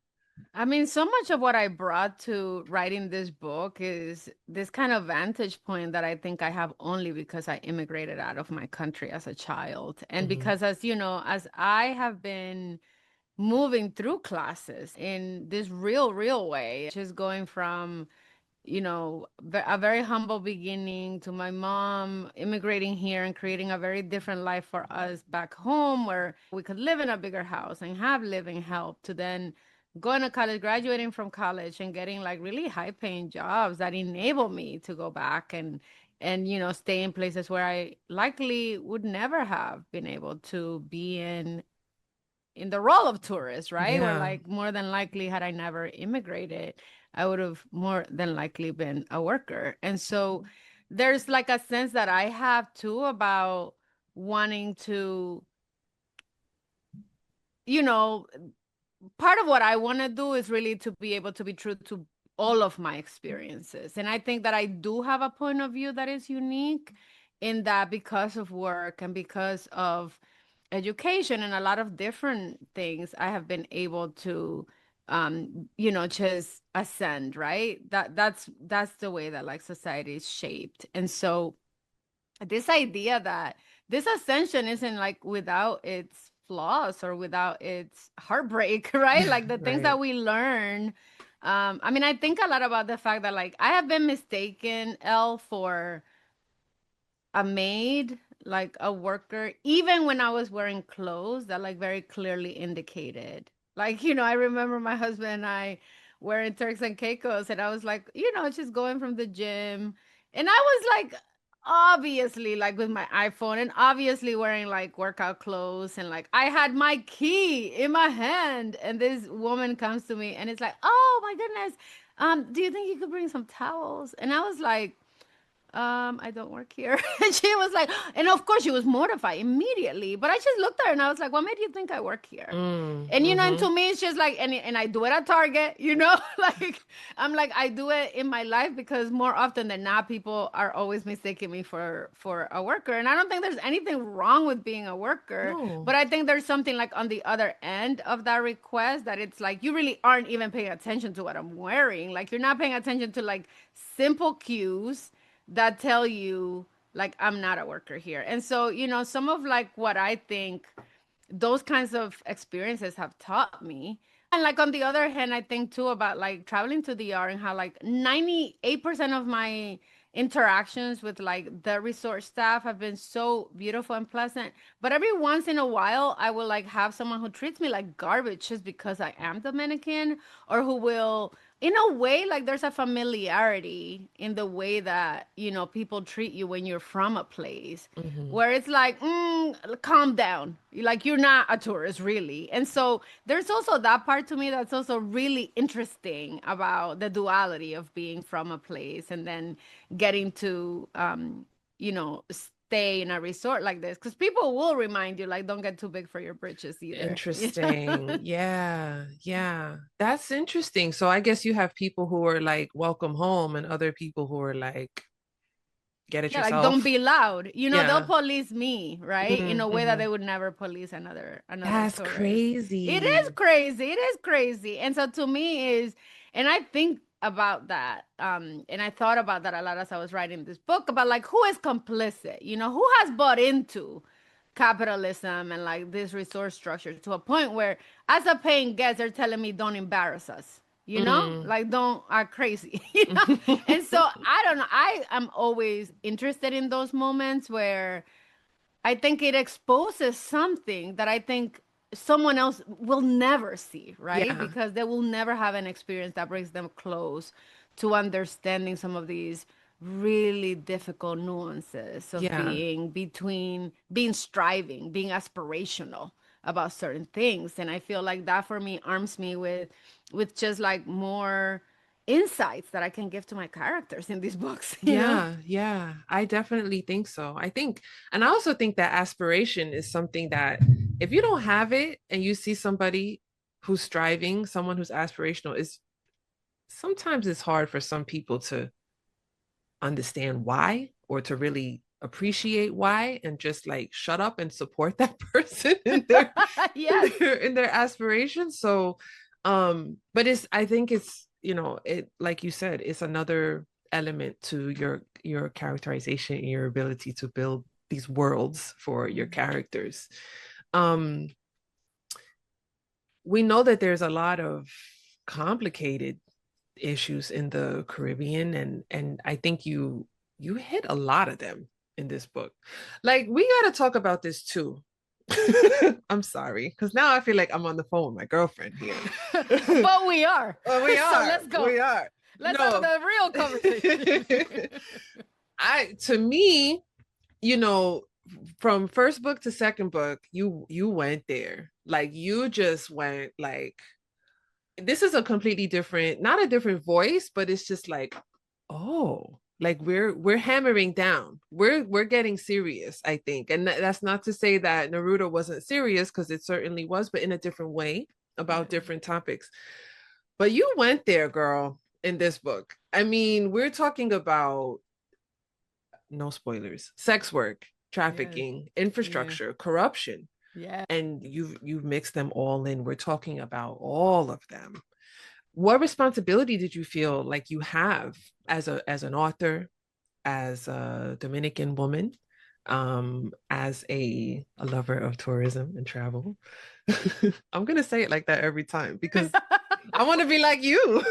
S1: I mean, so much of what I brought to writing this book is this kind of vantage point that I think I have only because I immigrated out of my country as a child. And
S2: Mhm.
S1: because, as you know, as I have been moving through classes in this real way, just going from a very humble beginning to my mom immigrating here and creating a very different life for us back home where we could live in a bigger house and have living help to then going to college, graduating from college and getting like really high paying jobs that enable me to go back and stay in places where I likely would never have been able to be in the role of tourist, right? Where
S2: Yeah.
S1: like more than likely, had I never immigrated, I would have more than likely been a worker. And so there's like a sense that I have too about wanting to, you know, part of what I want to do is really to be able to be true to all of my experiences. And I think that I do have a point of view that is unique in that because of work and because of education and a lot of different things, I have been able to just ascend, right? That's the way that like society is shaped. And so this idea that this ascension isn't like without its flaws or without its heartbreak, right? Like the things that
S2: Right.
S1: we learn. I mean, I think a lot about the fact that like I have been mistaken, Elle, for a maid, like a worker, even when I was wearing clothes that like very clearly indicated. Like, I remember my husband and I wearing Turks and Caicos, and I was like, just going from the gym. And I was like, obviously, like with my iPhone, and obviously wearing like workout clothes. And like, I had my key in my hand, and this woman comes to me and it's like, oh my goodness, do you think you could bring some towels? And I was like, I don't work here. And she was like, and of course she was mortified immediately. But I just looked at her and I was like, what made you think I work here? And and
S2: Mm-hmm.
S1: to me it's just like, and I do it at Target, like I'm like, I do it in my life because more often than not, people are always mistaking me for a worker. And I don't think there's anything wrong with being a worker,
S2: No.
S1: but I think there's something like on the other end of that request that it's like you really aren't even paying attention to what I'm wearing. Like you're not paying attention to like simple cues that tell you like I'm not a worker here. And so, some of like what I think those kinds of experiences have taught me. And like on the other hand, I think too about like traveling to the R and how like 98% of my interactions with like the resort staff have been so beautiful and pleasant. But every once in a while, I will like have someone who treats me like garbage just because I am Dominican, or who will, in a way, like there's a familiarity in the way that, people treat you when you're from a place
S2: Mm-hmm.
S1: where it's like, calm down. Like you're not a tourist, really. And so there's also that part to me that's also really interesting about the duality of being from a place and then getting to, stay in a resort like this. Because people will remind you, like, don't get too big for your britches either.
S2: Interesting. Yeah. Yeah. That's interesting. So I guess you have people who are like, welcome home, and other people who are like, get it
S1: Yeah, like don't
S2: yourself.
S1: be loud. They'll
S2: Yeah.
S1: police me, right? In a way that
S2: Mm-hmm.
S1: they would never police another
S2: That's
S1: tourist. It is
S2: crazy.
S1: crazy. It is crazy. And so to me is, and I think about that, and I thought about that a lot as I was writing this book about like who is complicit, who has bought into capitalism and like this resource structure to a point where as a paying guest, they're telling me don't embarrass us.
S2: Mm.
S1: Like don't act crazy. And so I don't know. I am always interested in those moments where I think it exposes something that I think someone else will never see, right?
S2: Yeah.
S1: Because they will never have an experience that brings them close to understanding some of these really difficult nuances of
S2: Yeah.
S1: being striving, being aspirational about certain things. And I feel like that for me arms me with just like more insights that I can give to my characters in these books.
S2: Yeah, yeah, I definitely think so. I think, and I also think that aspiration is something that if you don't have it and you see somebody who's striving, someone who's aspirational, is sometimes it's hard for some people to understand why or to really appreciate why and just like shut up and support that person in their
S1: Yes.
S2: in their aspirations. So but it's I think it's it like you said, it's another element to your characterization and your ability to build these worlds for your characters. um we know that there's a lot of complicated issues in the Caribbean, and I think you hit a lot of them in this book. Like we got to talk about this too. I'm sorry, because now I feel like I'm on the phone with my girlfriend here.
S1: But we are.
S2: Well, we
S1: So
S2: are.
S1: let's go.
S2: We are.
S1: Let's have
S2: No.
S1: the real conversation.
S2: To me, you know, from first book to second book, you went there. Like you just went like this is a completely different, not a different voice, but it's just like, oh, like we're hammering down. We're getting serious, I think. And that's not to say that Neruda wasn't serious, because it certainly was, but in a different way about
S1: Yeah.
S2: different topics. But you went there, girl, in this book. I mean, we're talking about, no spoilers, sex work,
S1: Yes.
S2: trafficking,
S1: Yeah.
S2: infrastructure, corruption,
S1: Yeah.
S2: and you've mixed them all in. We're talking about all of them. What responsibility did you feel like you have as an author, as a Dominican woman, as a lover of tourism and travel? I'm gonna say it like that every time because I want to be like you.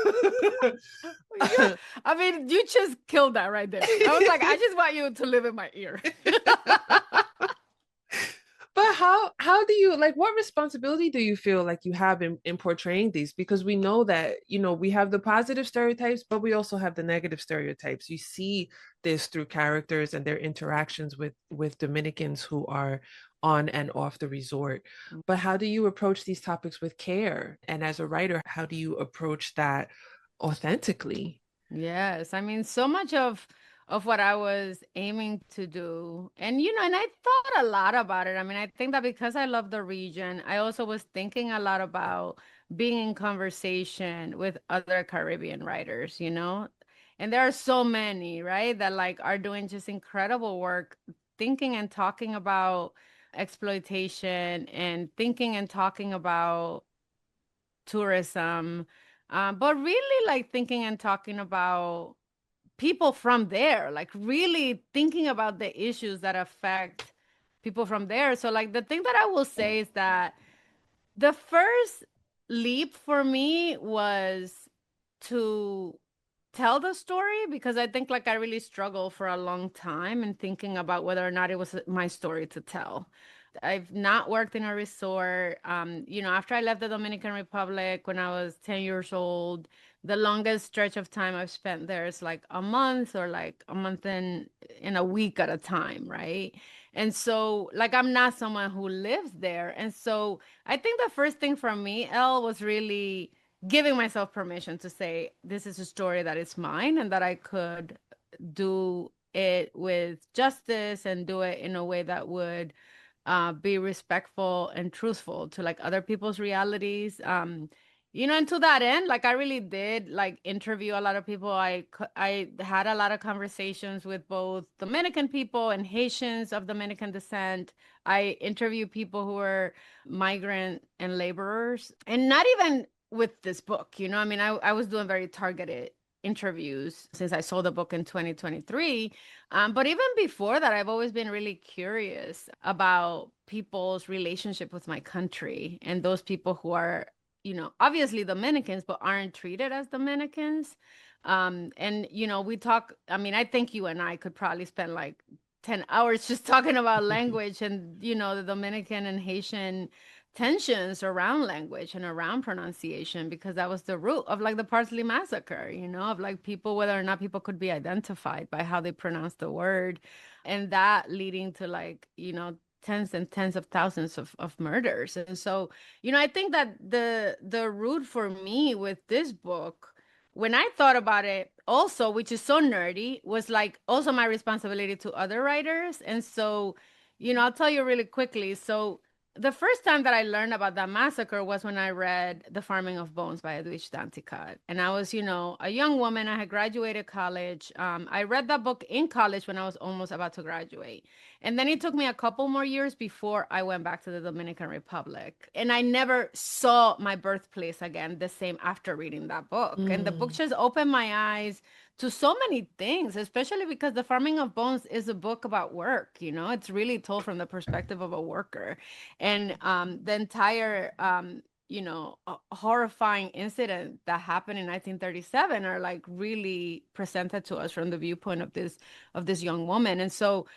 S1: I mean, you just killed that right there. I was like, I just want you to live in my ear.
S2: But how do you, like, what responsibility do you feel like you have in portraying these? Because we know that, we have the positive stereotypes, but we also have the negative stereotypes. You see this through characters and their interactions with Dominicans who are on and off the resort. But how do you approach these topics with care? And as a writer, how do you approach that authentically?
S1: Yes, I mean, so much of of what I was aiming to do. And, and I thought a lot about it. I mean, I think that because I love the region, I also was thinking a lot about being in conversation with other Caribbean writers. And there are so many, right, that like are doing just incredible work, thinking and talking about exploitation and thinking and talking about tourism, but really like thinking and talking about people from there, like really thinking about the issues that affect people from there. So, like, the thing that I will say is that the first leap for me was to tell the story, because I think like I really struggled for a long time in thinking about whether or not it was my story to tell. I've not worked in a resort. After I left the Dominican Republic when I was 10 years old, the longest stretch of time I've spent there is like a month, or like a month in a week at a time, right? And so like I'm not someone who lives there. And so I think the first thing for me, Elle, was really giving myself permission to say this is a story that is mine, and that I could do it with justice and do it in a way that would be respectful and truthful to like other people's realities. And to that end, like I really did like interview a lot of people. I had a lot of conversations with both Dominican people and Haitians of Dominican descent. I interviewed people who were migrant and laborers, and not even with this book. I mean, I was doing very targeted interviews since I sold the book in 2023. But even before that, I've always been really curious about people's relationship with my country, and those people who are, obviously Dominicans, but aren't treated as Dominicans. And we talk, I mean, I think you and I could probably spend like 10 hours just talking about language and, the Dominican and Haitian tensions around language and around pronunciation, because that was the root of like the Parsley Massacre, of like people, whether or not people could be identified by how they pronounce the word, and that leading to like, tens and tens of thousands of murders. And so, I think that the root for me with this book, when I thought about it also, which is so nerdy, was like also my responsibility to other writers. And so, I'll tell you really quickly. So the first time that I learned about that massacre was when I read The Farming of Bones by Edwidge Danticat. And I was, a young woman. I had graduated college. I read that book in college when I was almost about to graduate. And then it took me a couple more years before I went back to the Dominican Republic. And I never saw my birthplace again the same after reading that book. And the book just opened my eyes to so many things, especially because The Farming of Bones is a book about work. It's really told from the perspective of a worker. And the entire, horrifying incident that happened in 1937 are like really presented to us from the viewpoint of this young woman. And so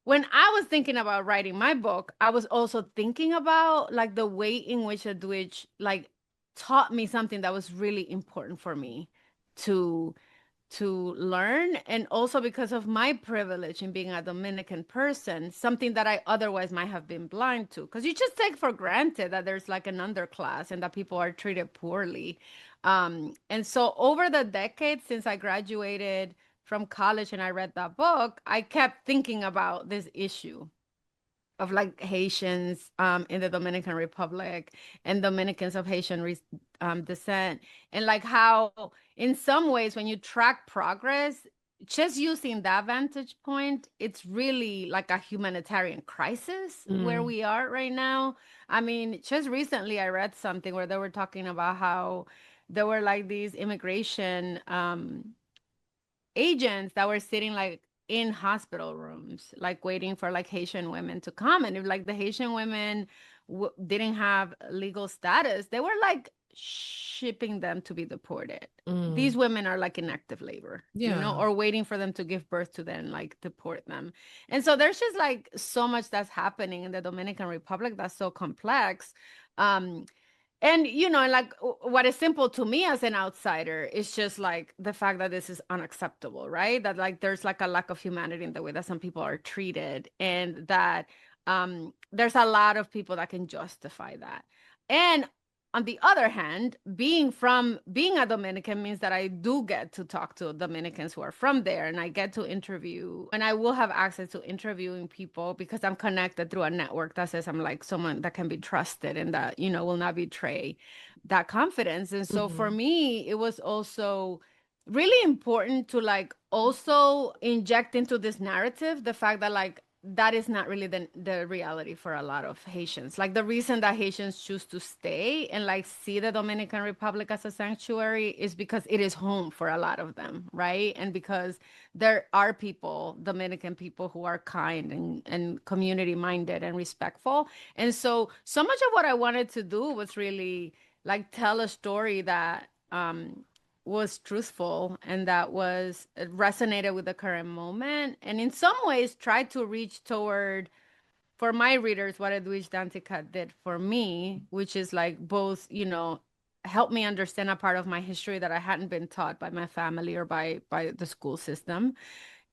S1: when I was thinking about writing my book, I was also thinking about like the way in which Edwidge like taught me something that was really important for me to learn, and also because of my privilege in being a Dominican person, something that I otherwise might have been blind to, because you just take for granted that there's like an underclass and that people are treated poorly. And so over the decades since I graduated from college and I read that book, I kept thinking about this issue of like Haitians in the Dominican Republic and Dominicans of Haitian descent, and like how in some ways when you track progress, just using that vantage point, it's really like a humanitarian crisis where we are right now. I mean, just recently I read something where they were talking about how there were like these immigration agents that were sitting like in hospital rooms, like waiting for like Haitian women to come. And if like the Haitian women didn't have legal status, they were like shipping them to be deported. These women are like in active labor,
S2: Yeah.
S1: or waiting for them to give birth to then like deport them. And so there's just like so much that's happening in the Dominican Republic that's so complex. And like what is simple to me as an outsider is just like the fact that this is unacceptable, right? That like there's like a lack of humanity in the way that some people are treated, and that there's a lot of people that can justify that. And on the other hand, being a Dominican means that I do get to talk to Dominicans who are from there, and I get to interview, and I will have access to interviewing people because I'm connected through a network that says I'm like someone that can be trusted and that, will not betray that confidence. And so for me, it was also really important to like also inject into this narrative the fact that like that is not really the reality for a lot of Haitians. Like the reason that Haitians choose to stay and like see the Dominican Republic as a sanctuary is because it is home for a lot of them, right? And because there are people, Dominican people, who are kind and community minded and respectful. And so much of what I wanted to do was really like tell a story that was truthful and that was resonated with the current moment, and in some ways tried to reach toward, for my readers, what Edwidge Danticat did for me, which is like both, help me understand a part of my history that I hadn't been taught by my family or by the school system,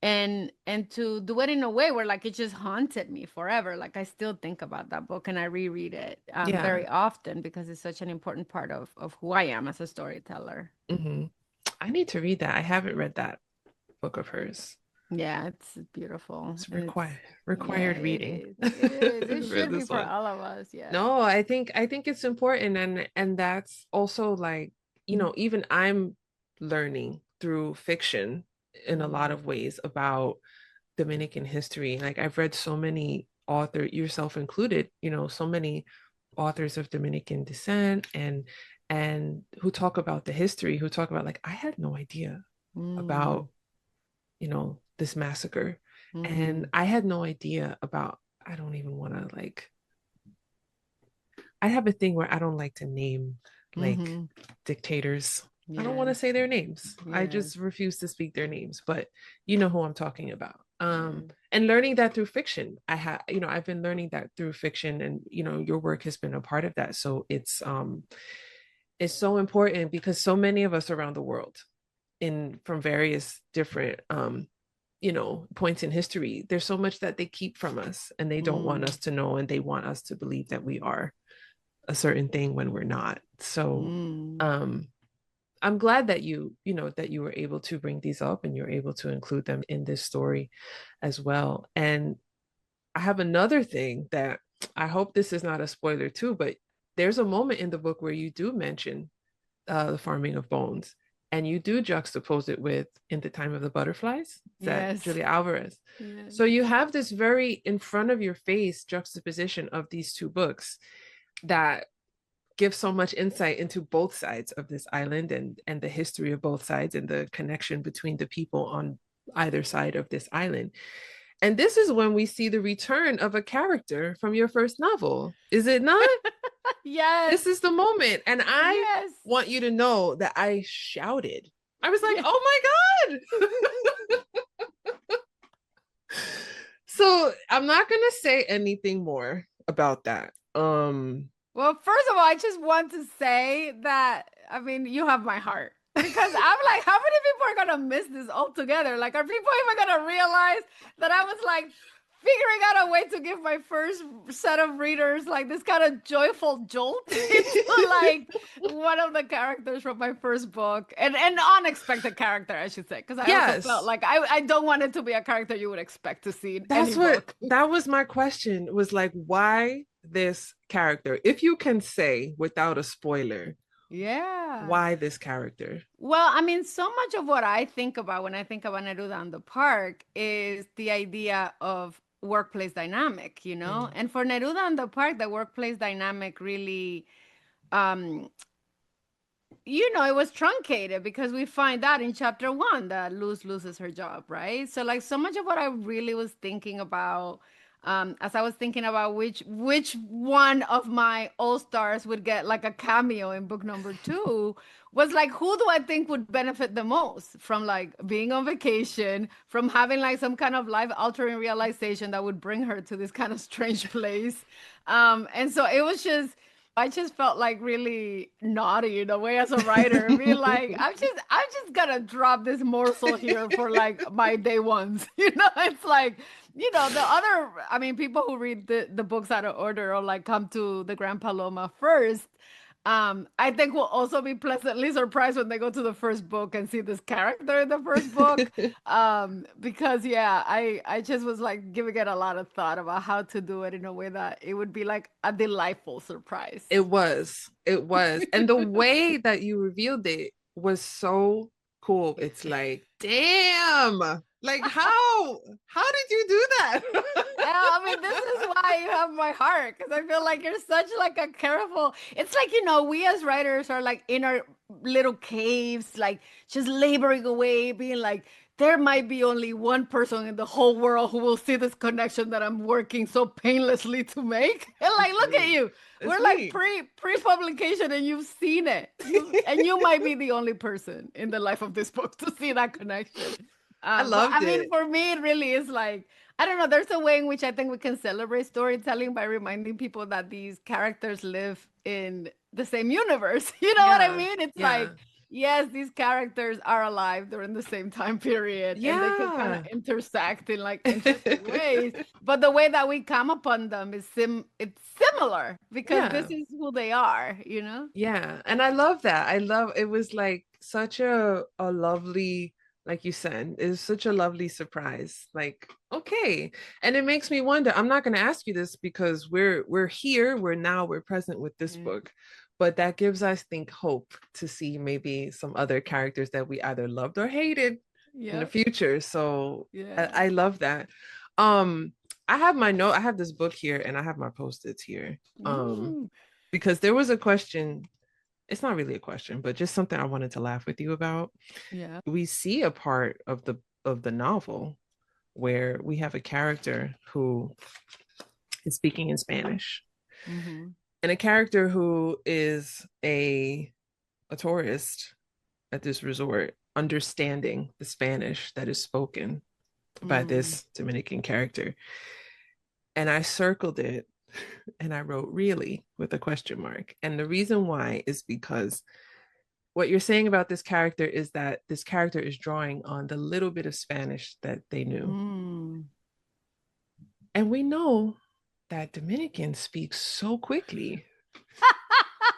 S1: and to do it in a way where like it just haunted me forever. Like I still think about that book and I reread it
S2: Yeah.
S1: very often because it's such an important part of who I am as a storyteller.
S2: Hmm. I need to read that. I haven't read that book of hers.
S1: Yeah, it's beautiful.
S2: It's
S1: And yeah,
S2: required
S1: it
S2: reading
S1: is. It is. It
S2: for
S1: should be
S2: this
S1: for
S2: one.
S1: all of us. Yeah.
S2: No, I think it's important, and that's also like, even I'm learning through fiction in a lot
S1: Mm.
S2: of ways about Dominican history. Like I've read so many authors, yourself included, so many authors of Dominican descent and who talk about the history, who talk about like I had no idea
S1: Mm.
S2: about, this massacre. And
S1: Mm-hmm.
S2: I had no idea about, I don't even want to like, I have a thing where I don't like to name like
S1: Mm-hmm.
S2: dictators. I don't want to
S1: Yes.
S2: say their names. I
S1: Yes.
S2: just refuse to speak their names, but you know who I'm talking about.
S1: Yeah.
S2: And learning that through fiction. I've been learning that through fiction, and your work has been a part of that. So it's so important because so many of us around the world in from various different points in history, there's so much that they keep from us and they don't want
S1: Mm.
S2: us to know, and they want us to believe that we are a certain thing when we're not. So
S1: Mm.
S2: um I'm glad that that you were able to bring these up and you're able to include them in this story as well. And I have another thing that I hope this is not a spoiler too, but there's a moment in the book where you do mention the farming of bones, and you do juxtapose it with In the Time of the Butterflies. Is that
S1: Yes.
S2: Julia Alvarez?
S1: Yes.
S2: So you have this very in front of your face juxtaposition of these two books that give so much insight into both sides of this island, and the history of both sides and the connection between the people on either side of this island. And this is when we see the return of a character from your first novel, is it not?
S1: Yes.
S2: This is the moment. And I
S1: Yes.
S2: want you to know that I shouted. I was like,
S1: Yeah.
S2: oh my God. So I'm not going to say anything more about that.
S1: Well, first of all, I just want to say that, I mean, you have my heart. Because I'm like, how many people are gonna miss this altogether? Like, are people even gonna realize that I was like figuring out a way to give my first set of readers like this kind of joyful jolt into like one of the characters from my first book, and an unexpected character, I should say, because I also felt
S2: Yes.
S1: like I don't want it to be a character you would expect to see in any
S2: That's what
S1: book.
S2: that was my question, was like, why this character? If you can say without a spoiler,
S1: Yeah.
S2: why this character?
S1: Well, I mean, so much of what I think about when I think about Neruda and the park is the idea of workplace dynamic,
S2: Mm,
S1: And for Neruda and the park, the workplace dynamic really, um, it was truncated because we find out in chapter one that Luz loses her job, right? So like so much of what I really was thinking about, as I was thinking about which one of my all stars would get like a cameo in book number two, was like who do I think would benefit the most from like being on vacation, from having like some kind of life altering realization that would bring her to this kind of strange place, and so it was just. I just felt like really naughty in a way as a writer, being like, I'm just gonna drop this morsel here for like my day ones. It's like, the other, I mean, people who read the books out of order or like come to the Grand Paloma first, I think we'll also be pleasantly surprised when they go to the first book and see this character in the first book. Because yeah, I just was like giving it a lot of thought about how to do it in a way that it would be like a delightful surprise.
S2: It was. And the way that you revealed it was so cool. It's like, damn, like how did you do that?
S1: I mean, this is why you have my heart, because I feel like you're such like a careful. It's like, we as writers are like in our little caves, like just laboring away, being like, there might be only one person in the whole world who will see this connection that I'm working so painlessly to make. And like,
S2: It's
S1: look at
S2: me.
S1: you.
S2: It's
S1: We're like
S2: me.
S1: pre-publication and you've seen it. You might be the only person in the life of this book to see that connection.
S2: I
S1: But
S2: loved
S1: I mean,
S2: it.
S1: for me, it really is like, I don't know, there's a way in which I think we can celebrate storytelling by reminding people that these characters live in the same universe. You know what I
S2: Yeah.
S1: mean? It's like,
S2: Yeah.
S1: yes, these characters are alive during the same time period and they can kind of
S2: Yeah.
S1: intersect in like interesting ways. But the way that we come upon them is it's similar because this
S2: Yeah.
S1: is who they are, you know?
S2: Yeah. And I love that. I love it was like such a lovely, like you said, it's such a lovely surprise. Like, okay. And it makes me wonder, I'm not gonna ask you this because we're here, we're present with this
S1: Yeah.
S2: book. But that gives us, I think, hope to see maybe some other characters that we either loved or hated in the
S1: Yep.
S2: future. So
S1: Yeah.
S2: I love that. Um, I have my note, I have this book here and I have my post-its here.
S1: Mm.
S2: Because there was a question, it's not really a question, but just something I wanted to laugh with you about.
S1: Yeah.
S2: We see a part of the novel where we have a character who is speaking in Spanish
S1: Hmm.
S2: and a character who is a tourist at this resort understanding the Spanish that is spoken by
S1: Mm.
S2: this Dominican character. And I circled it and I wrote really with a question mark. And the reason why is because what you're saying about this character is that this character is drawing on the little bit of Spanish that they knew.
S1: Mm.
S2: And we know that Dominicans speak so quickly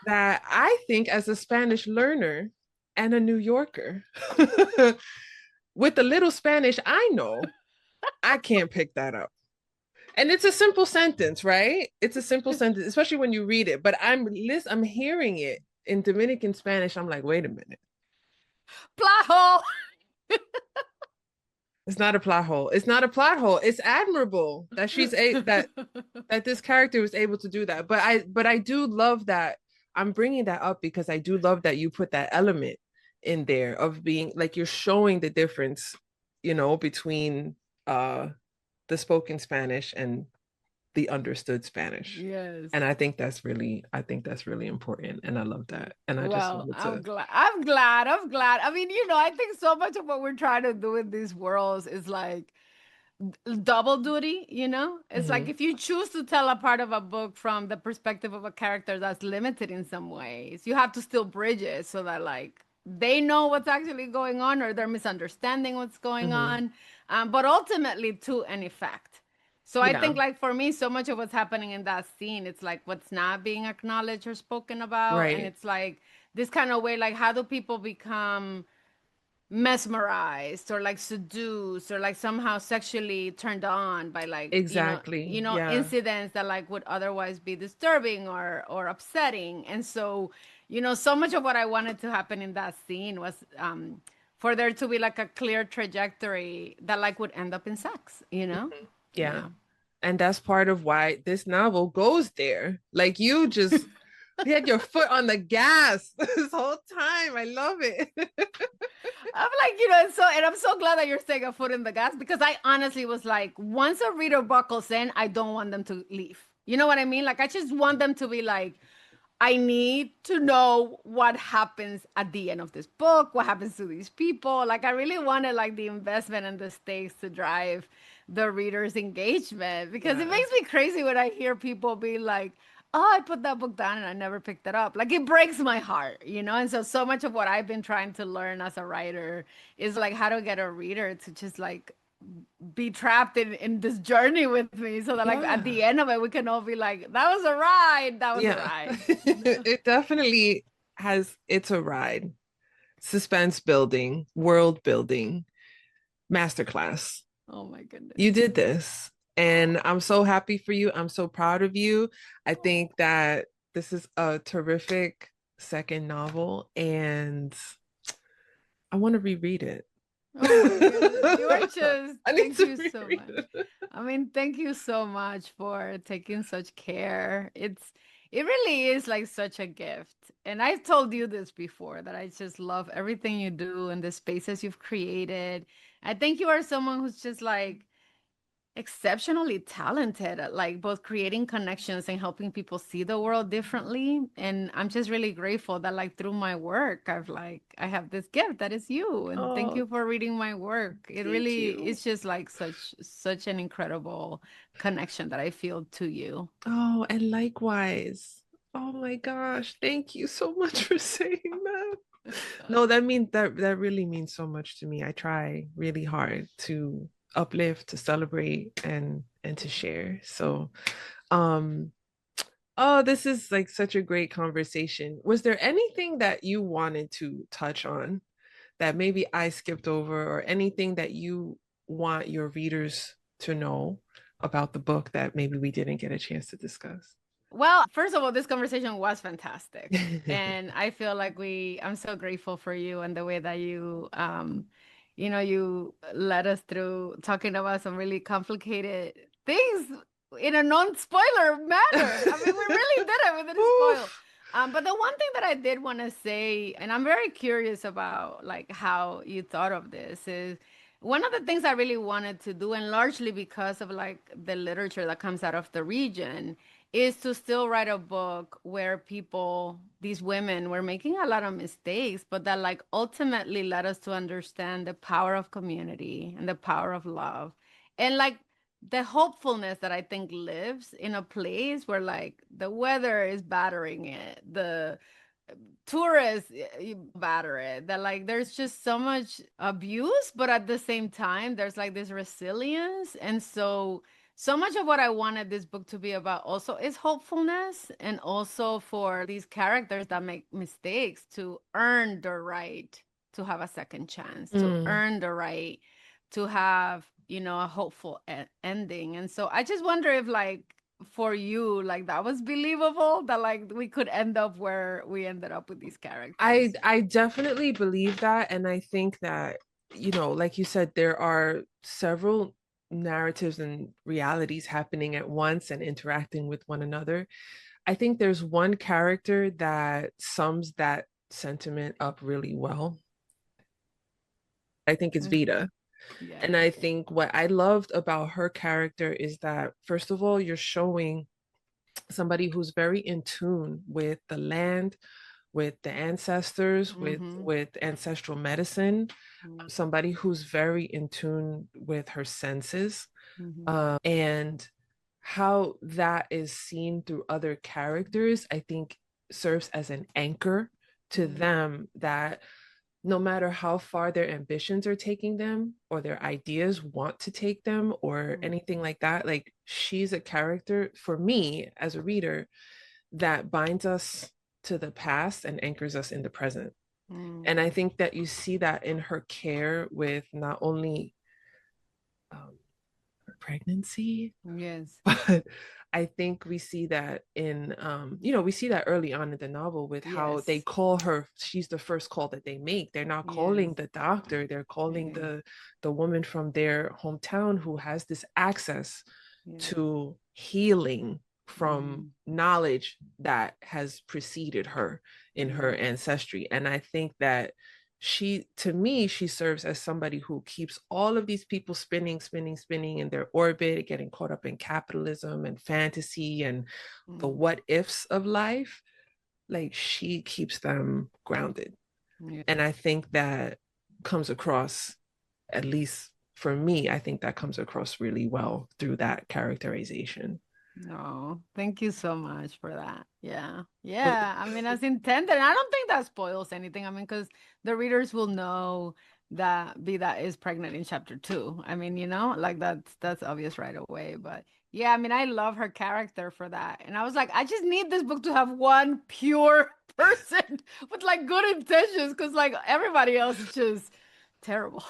S2: that I think, as a Spanish learner and a New Yorker, with the little Spanish I know, I can't pick that up. And it's a simple sentence, right? It's a simple sentence, especially when you read it. But I'm hearing it in Dominican Spanish. I'm like, wait a minute.
S1: Plot hole.
S2: It's not a plot hole. It's not a plot hole. It's admirable that that this character was able to do that. But I do love that. I'm bringing that up because I do love that you put that element in there of being like you're showing the difference, between the spoken Spanish and the understood Spanish.
S1: Yes.
S2: And I think that's really important. And I love that. And I just
S1: Well,
S2: wanted
S1: I'm
S2: to,
S1: glad. I'm glad. I'm glad. I mean, I think so much of what we're trying to do in these worlds is like double duty, It's like
S2: Mhm.
S1: if you choose to tell a part of a book from the perspective of a character that's limited in some ways, you have to still bridge it so that like they know what's actually going on or they're misunderstanding what's going
S2: Mhm.
S1: on. But ultimately to an effect. So I
S2: Yeah,
S1: think like for me, so much of what's happening in that scene, it's like what's not being acknowledged or spoken about. And
S2: right.
S1: it's like this kind of way, like how do people become mesmerized or like seduced or like somehow sexually turned on by like
S2: Exactly. Yeah.
S1: incidents that like would otherwise be disturbing or upsetting. And so so much of what I wanted to happen in that scene was for there to be like a clear trajectory that like would end up in sex.
S2: Mhm.
S1: Yeah.
S2: Yeah. And that's part of why this novel goes there. Like you had your foot on the gas this whole time. I love it.
S1: I'm like, and I'm so glad that you're staying a foot in the gas because I honestly was like, once a reader buckles in, I don't want them to leave. You know what I mean? Like, I just want them to be like, I need to know what happens at the end of this book, what happens to these people. Like, I really wanted like the investment and the stakes to drive the reader's engagement because it
S2: Yeah.
S1: makes me crazy when I hear people be like, oh, I put that book down and I never picked it up. Like, it breaks my heart. And so much of what I've been trying to learn as a writer is like how to get a reader to just like be trapped in this journey with me, so that like at
S2: Yeah.
S1: the end of it we can all be like, that was a ride, that was a
S2: Yeah.
S1: ride, you know?
S2: It definitely has, it's a ride. Suspense building, world building, masterclass.
S1: Oh my goodness.
S2: You did this. And I'm so happy for you. I'm so proud of you. I think that this is a terrific second novel, and I want to reread it.
S1: Oh my goodness. You are just,
S2: I need
S1: thank
S2: to
S1: you so
S2: reread
S1: much.
S2: it.
S1: I mean, thank you so much for taking such care. It really is like such a gift. And I've told you this before, that I just love everything you do and the spaces you've created. I think you are someone who's just like exceptionally talented at like both creating connections and helping people see the world differently. And I'm just really grateful that like through my work I have this gift that is you. And thank
S2: Oh,
S1: you for reading my work. It
S2: thank
S1: really
S2: you.
S1: is just like such an incredible connection that I feel to you.
S2: Oh, and likewise. Oh my gosh, thank you so much for saying that. No, that really means so much to me. I try really hard to uplift, to celebrate, and to share. So, um, oh, this is like such a great conversation. Was there anything that you wanted to touch on that maybe I skipped over, or anything that you want your readers to know about the book that maybe we didn't get a chance to discuss?
S1: Well, first of all, this conversation was fantastic. And I feel like I'm so grateful for you and the way that you led us through talking about some really complicated things in a non-spoiler manner. I mean, we really did it. We didn't spoil.
S2: Oof.
S1: But the one thing that I did want to say, and I'm very curious about like how you thought of this, is one of the things I really wanted to do, and largely because of like the literature that comes out of the region, is to still write a book where people, these women, were making a lot of mistakes, but that like ultimately led us to understand the power of community and the power of love. And like the hopefulness that I think lives in a place where like the weather is battering it, the tourists batter it, that like there's just so much abuse, but at the same time there's like this resilience. And so much of what I wanted this book to be about also is hopefulness, and also for these characters that make mistakes to earn the right to have a second chance, to
S2: Mm.
S1: earn the right to have, a hopeful ending. And so I just wonder if like for you, like that was believable, that like we could end up where we ended up with these
S2: I
S1: characters.
S2: I definitely believe that, and I think that, like you said, there are several narratives and realities happening at once and interacting with one another. I think there's one character that sums that sentiment up really well. I think it's
S1: Mm.
S2: Vita.
S1: Yes.
S2: And I think what I loved about her character is that, first of all, you're showing somebody who's very in tune with the land, with the ancestors, with
S1: Mm-hmm.
S2: ancestral medicine,
S1: Mm-hmm.
S2: somebody who's very in tune with her senses, and how that is seen through other characters, I think serves as an anchor to
S1: Mm-hmm.
S2: them, that no matter how far their ambitions are taking them, or their ideas want to take them, or anything like that, like she's a character for me as a reader that binds us to the past and anchors us in the present.
S1: Mm-hmm.
S2: And I think that you see that in her care with not only um, her pregnancy,
S1: Yes.
S2: but I think we see that in, we see that early on in the novel with how they
S1: Yes.
S2: call her. She's the first call that they make. They're not
S1: Yes.
S2: calling the doctor. They're calling
S1: Yes.
S2: the woman from their hometown who has this access
S1: Yes.
S2: to healing from
S1: Mm-hmm.
S2: knowledge that has preceded her in her
S1: Yes.
S2: ancestry. And I think that to me, she serves as somebody who keeps all of these people spinning, spinning, spinning in their orbit, getting caught up in capitalism and fantasy and the
S1: Mm-hmm.
S2: what ifs of life. Like, she keeps them grounded.
S1: Yeah.
S2: And I think that comes across, at least for me, I think that comes across really well through that characterization.
S1: No, thank you so much for that. Yeah.
S2: Well,
S1: Yeah. I mean, as intended. I don't think that spoils anything. I mean, because the readers will know that Vida is pregnant in chapter 2. I mean, like that's obvious right away. But yeah, I mean, I love her character for that. And I was like, I just need this book to have one pure person with like good intentions, because like everybody else is just terrible.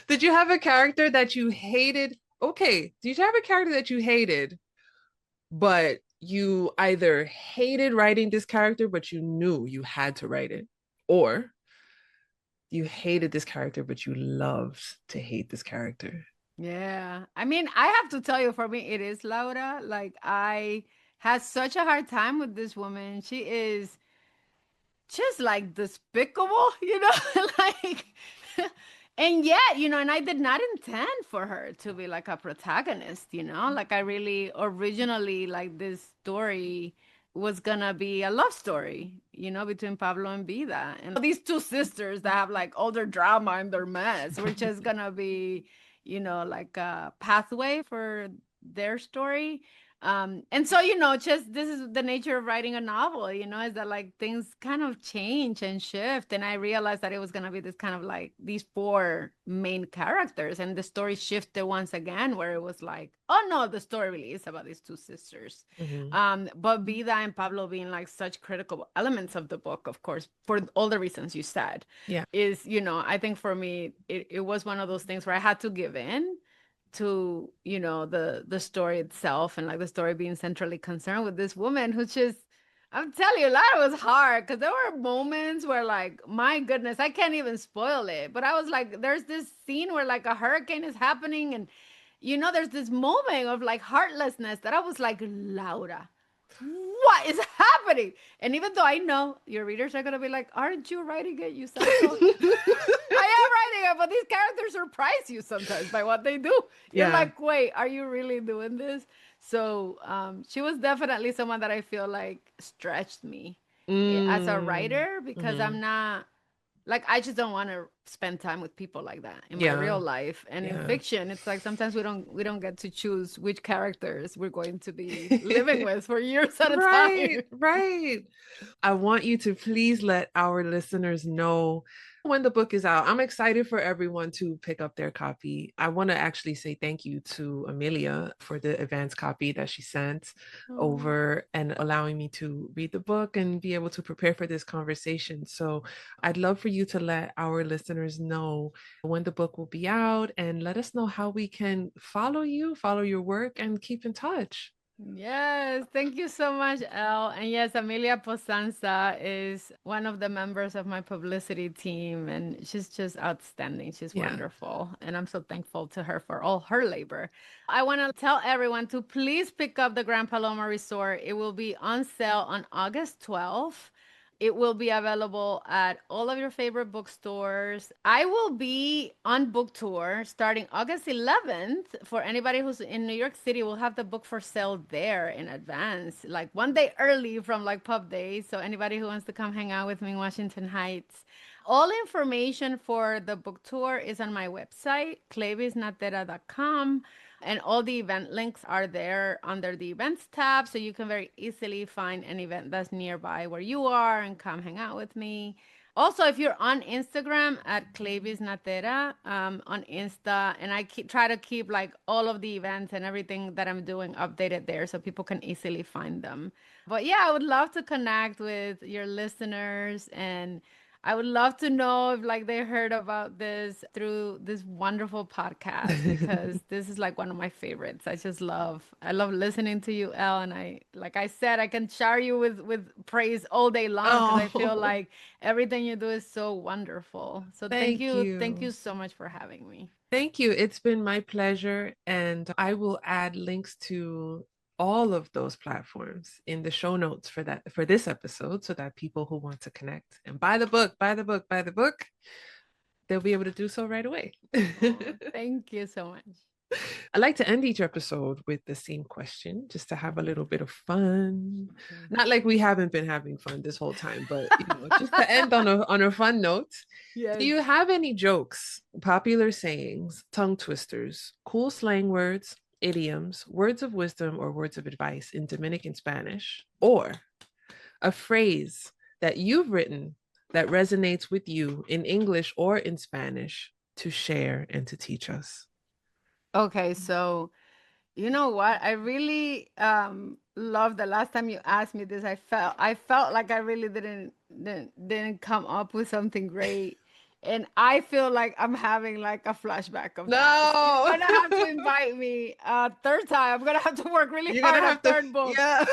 S2: Did you have a character that you hated? Okay, did you have a character that you hated, but you either hated writing this character, but you knew you had to write it, or you hated this character, but you loved to hate this character?
S1: Yeah. I mean, I have to tell you, for me, it is Laura. Like, I had such a hard time with this woman. She is just like despicable, like, and yet, and I did not intend for her to be like a protagonist, like I really originally, like, this story was gonna be a love story, between Pablo and Vida, and these two sisters that have like all their drama and their mess, which is gonna be, like a pathway for their story. And so, just this is the nature of writing a novel, is that like things kind of change and shift. And I realized that it was going to be this kind of like these four main characters. And the story shifted once again, where it was like, oh no, the story really is about these two sisters. But Vida and Pablo being like such critical elements of the book, of course, for all the reasons you said,
S2: Yeah.
S1: is, I think for me, it was one of those things where I had to give in to the story itself, and like the story being centrally concerned with this woman who's just, I'm telling you, a lot was hard, because there were moments where, like, my goodness, I can't even spoil it, but I was like, there's this scene where like a hurricane is happening, and there's this moment of like heartlessness that I was like, Laura, what is happening? And even though I know your readers are gonna be like, aren't you writing it? You sound so I am writing it, but these characters surprise you sometimes by what they do. You're
S2: Yeah.
S1: like, wait, are you really doing this? So she was definitely someone that I feel like stretched me as a
S2: Mm.
S1: writer, because
S2: Mhm.
S1: I'm not, like, I just don't want to spend time with people like that in my
S2: Yeah.
S1: real life. And in
S2: Yeah.
S1: fiction, it's like sometimes we don't get to choose which characters we're going to be living with for years at a
S2: Right,
S1: time.
S2: right. I want you to please let our listeners know when the book is out. I'm excited for everyone to pick up their copy. I want to actually say thank you to Amelia for the advance copy that she sent
S1: Oh.
S2: over and allowing me to read the book and be able to prepare for this conversation. So I'd love for you to let our listeners know when the book will be out, and let us know how we can follow you, follow your work, and keep in touch.
S1: Yes, thank you so much, Elle. And yes, Amelia Posanza is one of the members of my publicity team, and she's just outstanding. She's
S2: Yeah.
S1: wonderful. And I'm so thankful to her for all her labor. I want to tell everyone to please pick up the Grand Paloma Resort. It will be on sale on August 12th. It will be available at all of your favorite bookstores. I will be on book tour starting August 11th. For anybody who's in New York City, we'll have the book for sale there in advance, like one day early from like pub day. So anybody who wants to come hang out with me in Washington Heights. All information for the book tour is on my website, cleyvisnatera.com. And all the event links are there under the events tab. So you can very easily find an event that's nearby where you are and come hang out with me. Also, if you're on Instagram at Cleyvis Natera, on Insta, and try to keep like all of the events and everything that I'm doing updated there so people can easily find them. But yeah, I would love to connect with your listeners, and I would love to know if like they heard about this through this wonderful podcast, because this is like one of my favorites. I love listening to you, Elle, and like I said, I can shower you with praise all day long, because I feel
S2: Oh,
S1: like everything you do is so wonderful. So
S2: thank
S1: thank
S2: you.
S1: you so much for having me.
S2: Thank you. It's been my pleasure. And I will add links to all of those platforms in the show notes for this episode, so that people who want to connect and buy the book, buy the book, buy the book, they'll be able to do so right away.
S1: Oh, thank you so much.
S2: I like to end each episode with the same question, just to have a little bit of fun.
S1: Okay.
S2: Not like we haven't been having fun this whole time, but just to end on a fun note. Do
S1: Yes.
S2: you have any jokes, popular sayings, tongue twisters, cool slang words, idioms, words of wisdom, or words of advice in Dominican Spanish, or a phrase that you've written that resonates with you in English or in Spanish to share and to teach us?
S1: Okay, so you know what? I really love the last time you asked me this. I felt like I really didn't come up with something great. And I feel like I'm having like a flashback of that. So you're
S2: No.
S1: gonna have to invite me a third time. I'm gonna have to work really
S2: You're
S1: hard
S2: gonna
S1: on
S2: have to,
S1: third book.
S2: yeah.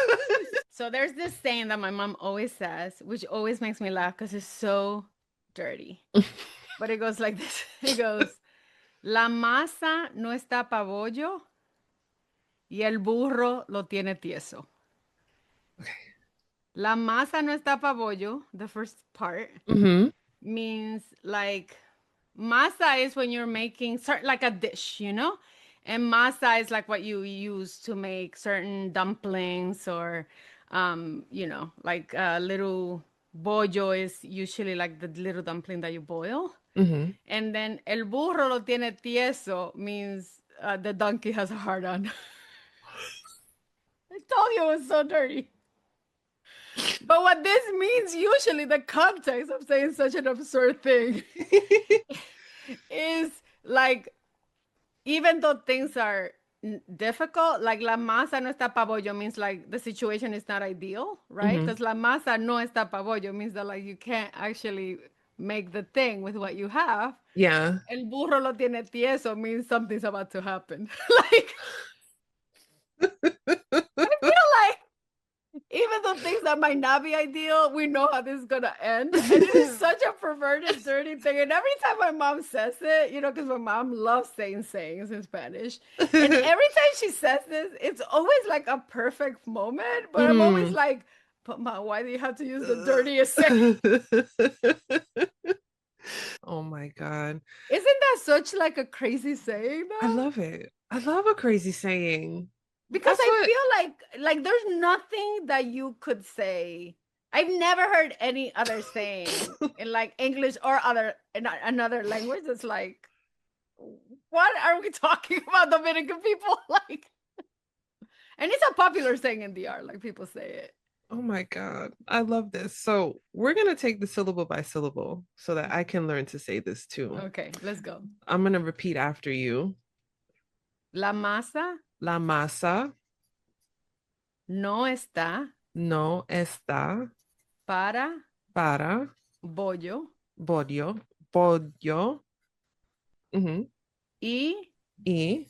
S1: So there's this saying that my mom always says, which always makes me laugh because it's so dirty. But it goes like this. It goes, La masa no está pa bollo y el burro lo tiene tieso.
S2: Okay.
S1: La masa no está pa bollo, the first part,
S2: Mm-hmm.
S1: means like masa is when you're making certain like a dish, you know? And masa is like what you use to make certain dumplings or like a little bollo is usually like the little dumpling that you boil.
S2: Mm-hmm.
S1: And then el burro lo tiene tieso means the donkey has a hard on. I told you it was so dirty. But what this means, usually, the context of saying such an absurd thing is like, even though things are difficult, like la masa no está pa bollo means like the situation is not ideal, right?
S2: Mm-hmm.
S1: Because la masa no está pa bollo means that like you can't actually make the thing with what you have.
S2: Yeah.
S1: El burro lo tiene tieso means something's about to happen. Like, I feel like even though things that might not be ideal, we know how this is gonna end. And it is such a perverted, dirty thing. And every time my mom says it, because my mom loves saying sayings in Spanish. And every time she says this, it's always like a perfect moment. But I'm always like, but Ma, why do you have to use the dirtiest saying?
S2: Oh my God.
S1: Isn't that such like a crazy saying
S2: I
S1: though?
S2: love it. I love a crazy saying.
S1: Because
S2: That's
S1: I
S2: what
S1: feel like there's nothing that you could say. I've never heard any other saying in like English or in another language that's like, what are we talking about, Dominican people? Like, and it's a popular saying in DR, like people say it.
S2: Oh my God. I love this. So we're gonna take the syllable by syllable so that I can learn to say this too.
S1: Okay, let's go.
S2: I'm gonna repeat after you.
S1: La masa
S2: La masa
S1: no está
S2: no está
S1: para
S2: para
S1: bollo
S2: bollo, bollo, ujú,
S1: y
S2: y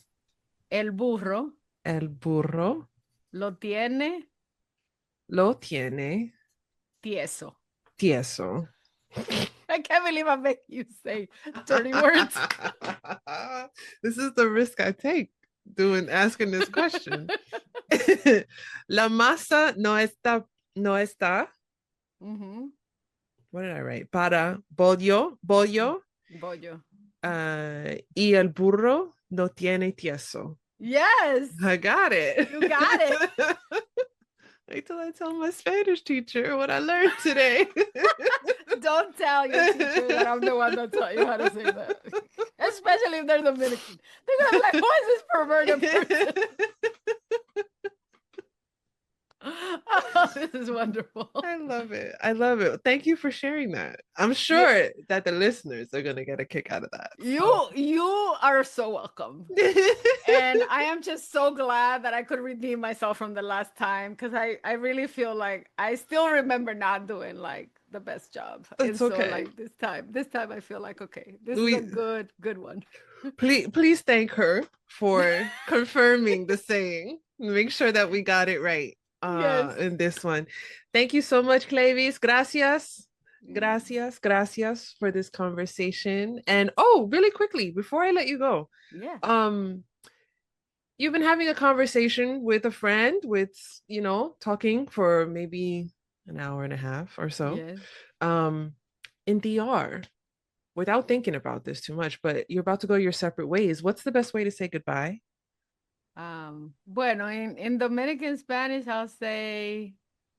S1: el burro
S2: el burro
S1: lo tiene
S2: lo tiene
S1: tieso.
S2: tieso.
S1: I can't believe I make you say dirty words.
S2: This is the risk I take asking this question. La masa no está.
S1: Mm-hmm.
S2: What did I write? Para bollo, bollo,
S1: Bollo.
S2: y el burro no tiene tieso.
S1: Yes,
S2: I got it.
S1: you got it.
S2: Wait till I tell my Spanish teacher what I learned today.
S1: Don't tell your teacher that I'm the one that taught you how to say that. Especially if they're Dominican. They're gonna be like, who is this perverted person? Oh, this is wonderful.
S2: I love it. I love it. Thank you for sharing that. I'm sure that the listeners are going to get a kick out of that.
S1: You are so welcome. And I am just so glad that I could redeem myself from the last time because I really feel like I still remember not doing like the best job.
S2: It's
S1: and
S2: okay.
S1: So like this time I feel like okay, this is a good one.
S2: Please thank her for confirming the saying. Make sure that we got it right.
S1: Yes.
S2: In this one. Thank you so much, Cleyvis. Gracias. Gracias for this conversation. And really quickly, before I let you go.
S1: Yeah.
S2: You've been having a conversation with a friend talking for maybe an hour and a half or so.
S1: Yes.
S2: In DR, without thinking about this too much, but you're about to go your separate ways. What's the best way to say goodbye?
S1: Bueno, in Dominican Spanish, I would say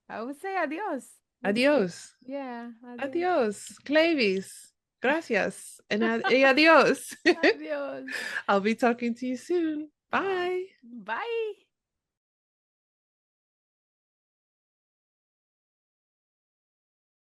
S1: adios.
S2: Adios.
S1: Yeah.
S2: Adios. Cleyvis. Gracias. And adios.
S1: Adios.
S2: I'll be talking to you soon. Bye.
S1: Bye.